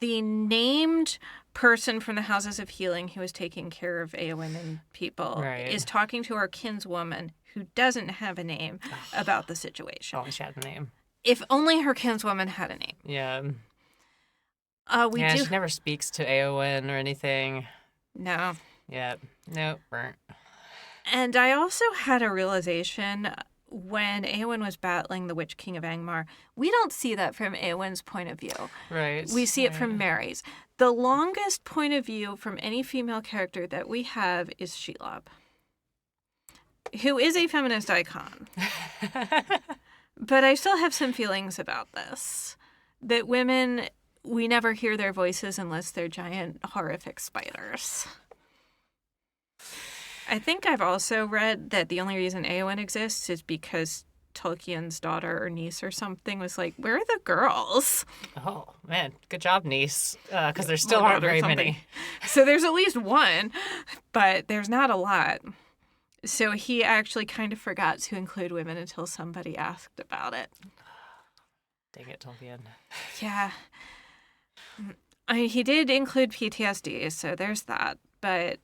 the named person from the Houses of Healing who is taking care of Éowyn and people is talking to our kinswoman who doesn't have a name about the situation. Oh, she had a name. If only her kinswoman had a name. Yeah. She never speaks to Éowyn or anything. No. Yeah. Nope. Burnt. And I also had a realization when Éowyn was battling the Witch King of Angmar. We don't see that from Éowyn's point of view. Right. We see it from Mary's. The longest point of view from any female character that we have is Shelob, who is a feminist icon. But I still have some feelings about this. That women, we never hear their voices unless they're giant, horrific spiders. I think I've also read that the only reason Éowyn exists is because Tolkien's daughter or niece or something was like, where are the girls? Oh, man. Good job, niece. Because there still aren't very many. So there's at least one, but there's not a lot. So he actually kind of forgot to include women until somebody asked about it. Dang it, Tolkien. Yeah. He did include PTSD, so there's that. But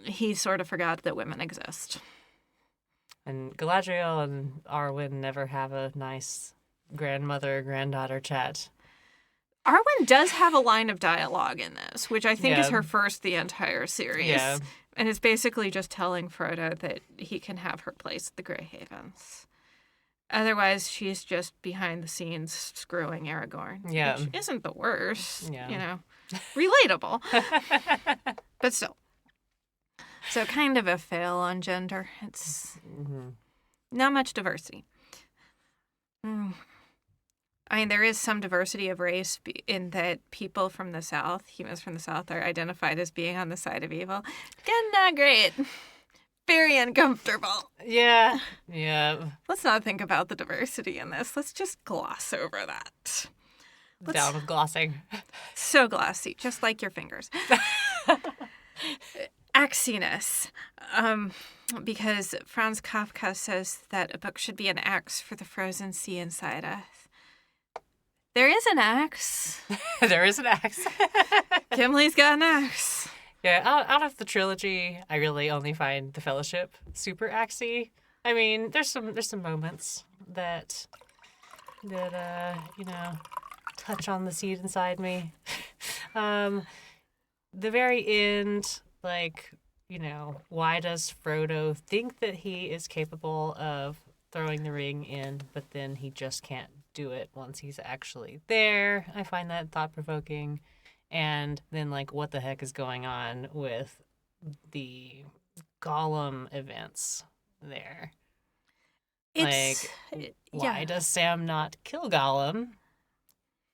he sort of forgot that women exist. And Galadriel and Arwen never have a nice grandmother-granddaughter chat. Arwen does have a line of dialogue in this, which I think is her first the entire series. Yeah. And it's basically just telling Frodo that he can have her place at the Grey Havens. Otherwise, she's just behind the scenes screwing Aragorn. Yeah. Which isn't the worst. Yeah. You know, relatable. But still. So kind of a fail on gender. It's not much diversity. I mean, there is some diversity of race in that people from the South, humans from the South, are identified as being on the side of evil. Again, not great. Very uncomfortable. Yeah. Yeah. Let's not think about the diversity in this. Let's just gloss over that. Down with glossing. So glossy, just like your fingers. Axiness. Because Franz Kafka says that a book should be an axe for the frozen sea inside us. There is an axe. There is an axe. Gimli's got an axe. Yeah, out of the trilogy, I really only find the Fellowship super axey. I mean, there's some moments that touch on the seed inside me. The very end, why does Frodo think that he is capable of throwing the ring in, but then he just can't do it once he's actually there? I find that thought-provoking. And then, what the heck is going on with the Gollum events there? Why does Sam not kill Gollum?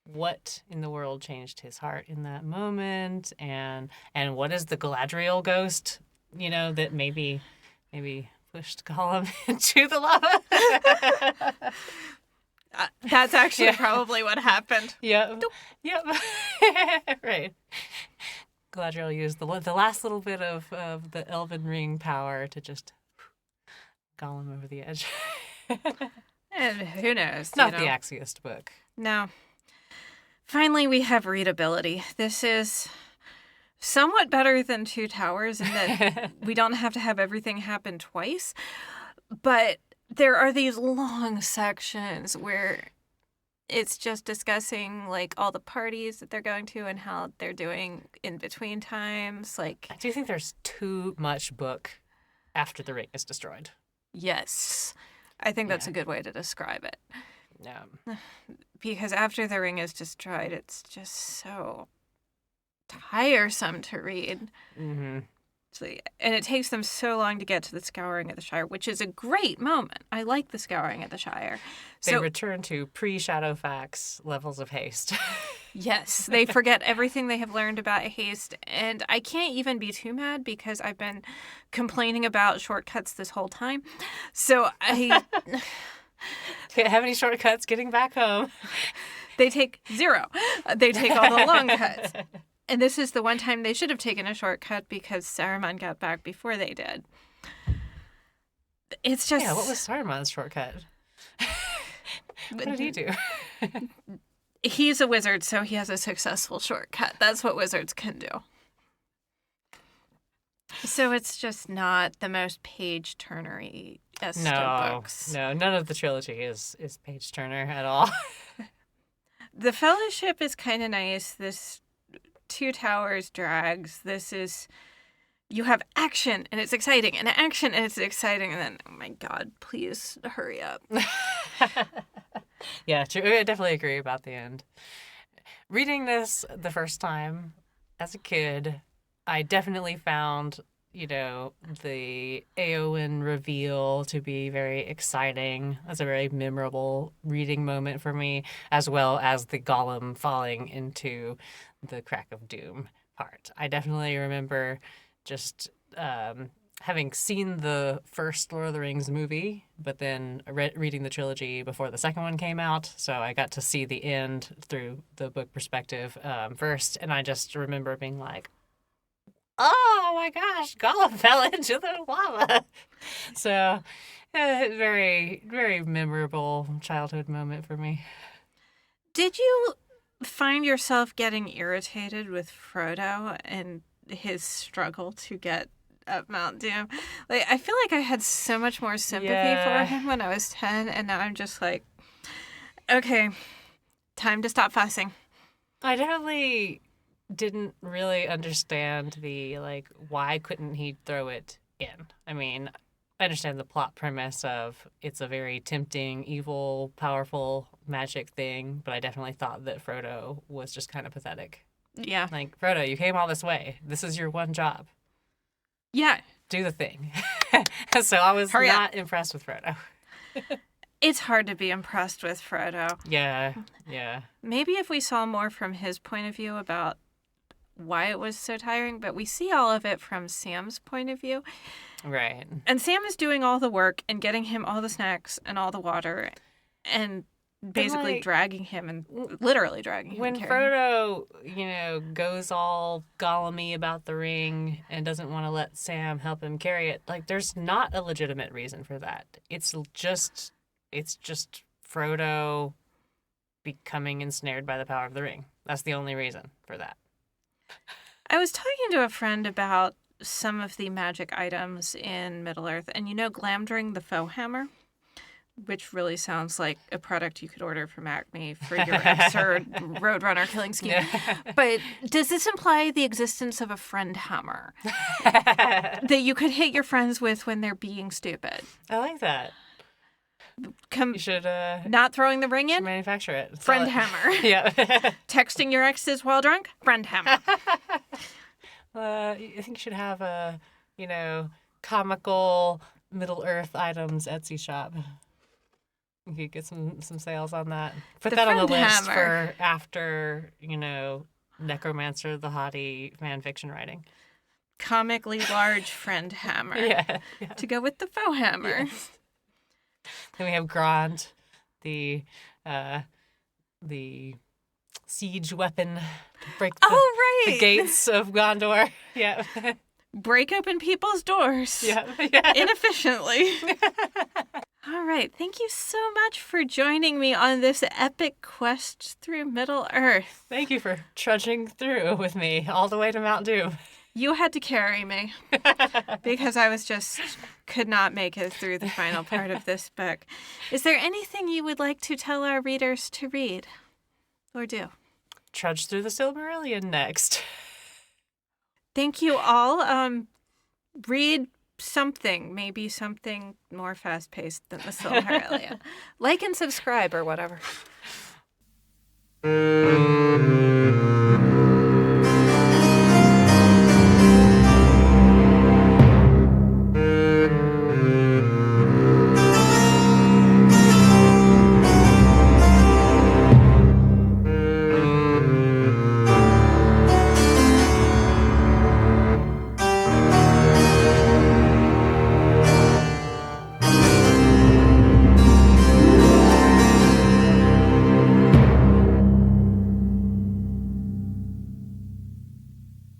What in the world changed his heart in that moment? And what is the Galadriel ghost, that maybe pushed Gollum into the lava? That's actually probably what happened. Yep. Yep. Right. Galadriel used the last little bit of the Elven Ring power to just Gollum over the edge. And who knows? Not the axiest book. No. Finally, we have readability. This is somewhat better than Two Towers in that we don't have to have everything happen twice. But there are these long sections where it's just discussing all the parties that they're going to and how they're doing in between times. I do think there's too much book after the ring is destroyed. Yes. I think that's a good way to describe it. Yeah. Because after the ring is destroyed, it's just so tiresome to read. Mm-hmm. And it takes them so long to get to the Scouring of the Shire, which is a great moment. I like the Scouring of the Shire. They return to pre-Shadowfax levels of haste. Yes, they forget everything they have learned about haste. And I can't even be too mad because I've been complaining about shortcuts this whole time. So I... Can't have any shortcuts getting back home. They take 0. They take all the long cuts. And this is the one time they should have taken a shortcut because Saruman got back before they did. It's just... Yeah, what was Saruman's shortcut? What did he do? He's a wizard, so he has a successful shortcut. That's what wizards can do. So it's just not the most page-turnery of books. No, none of the trilogy is page turner at all. The Fellowship is kind of nice. This Two Towers drags. This is... You have action, and it's exciting, and action, and it's exciting, and then, oh my God, please hurry up. Yeah, true. I definitely agree about the end. Reading this the first time as a kid, I definitely found, the Éowyn reveal to be very exciting. That's a very memorable reading moment for me, as well as the Gollum falling into the Crack of Doom part. I definitely remember just having seen the first Lord of the Rings movie, but then reading the trilogy before the second one came out. So I got to see the end through the book perspective first. And I just remember being like, oh my gosh, Gollum fell into the lava. So very, very memorable childhood moment for me. Did you find yourself getting irritated with Frodo and his struggle to get up Mount Doom? Like, I feel like I had so much more sympathy for him when I was 10, and now I'm just like, okay, time to stop fussing. I definitely didn't really understand the, why couldn't he throw it in? I mean, I understand the plot premise of it's a very tempting, evil, powerful magic thing, but I definitely thought that Frodo was just kind of pathetic. Yeah. Like, Frodo, you came all this way. This is your one job. Yeah. Do the thing. So I was not impressed with Frodo. It's hard to be impressed with Frodo. Yeah. Maybe if we saw more from his point of view about why it was so tiring, but we see all of it from Sam's point of view. Right. And Sam is doing all the work and getting him all the snacks and all the water and basically dragging him and literally dragging him. When Frodo, goes all Gollum-y about the ring and doesn't want to let Sam help him carry it, there's not a legitimate reason for that. It's just Frodo becoming ensnared by the power of the ring. That's the only reason for that. I was talking to a friend about some of the magic items in Middle-earth, and Glamdring the Foe Hammer, which really sounds like a product you could order from Acme for your absurd Roadrunner killing scheme. But does this imply the existence of a friend hammer that you could hit your friends with when they're being stupid? I like that. You should not throwing the ring in? Manufacture it. Friend hammer. Yeah. Texting your exes while drunk? Friend hammer. I think you should have a, comical Middle-earth items Etsy shop. You could get some sales on that. Put that on the list for after, Necromancer the Hottie fan fiction writing. Comically large friend hammer. Yeah. To go with the foe hammer. Yes. Then we have Grant, the siege weapon to break the gates of Gondor. Yeah. Break open people's doors. Yeah. Inefficiently. All right. Thank you so much for joining me on this epic quest through Middle-earth. Thank you for trudging through with me all the way to Mount Doom. You had to carry me because I could not make it through the final part of this book. Is there anything you would like to tell our readers to read or do? Trudge through the Silmarillion next. Thank you all. Read something, maybe something more fast-paced than the Silmarillion. Like and subscribe or whatever.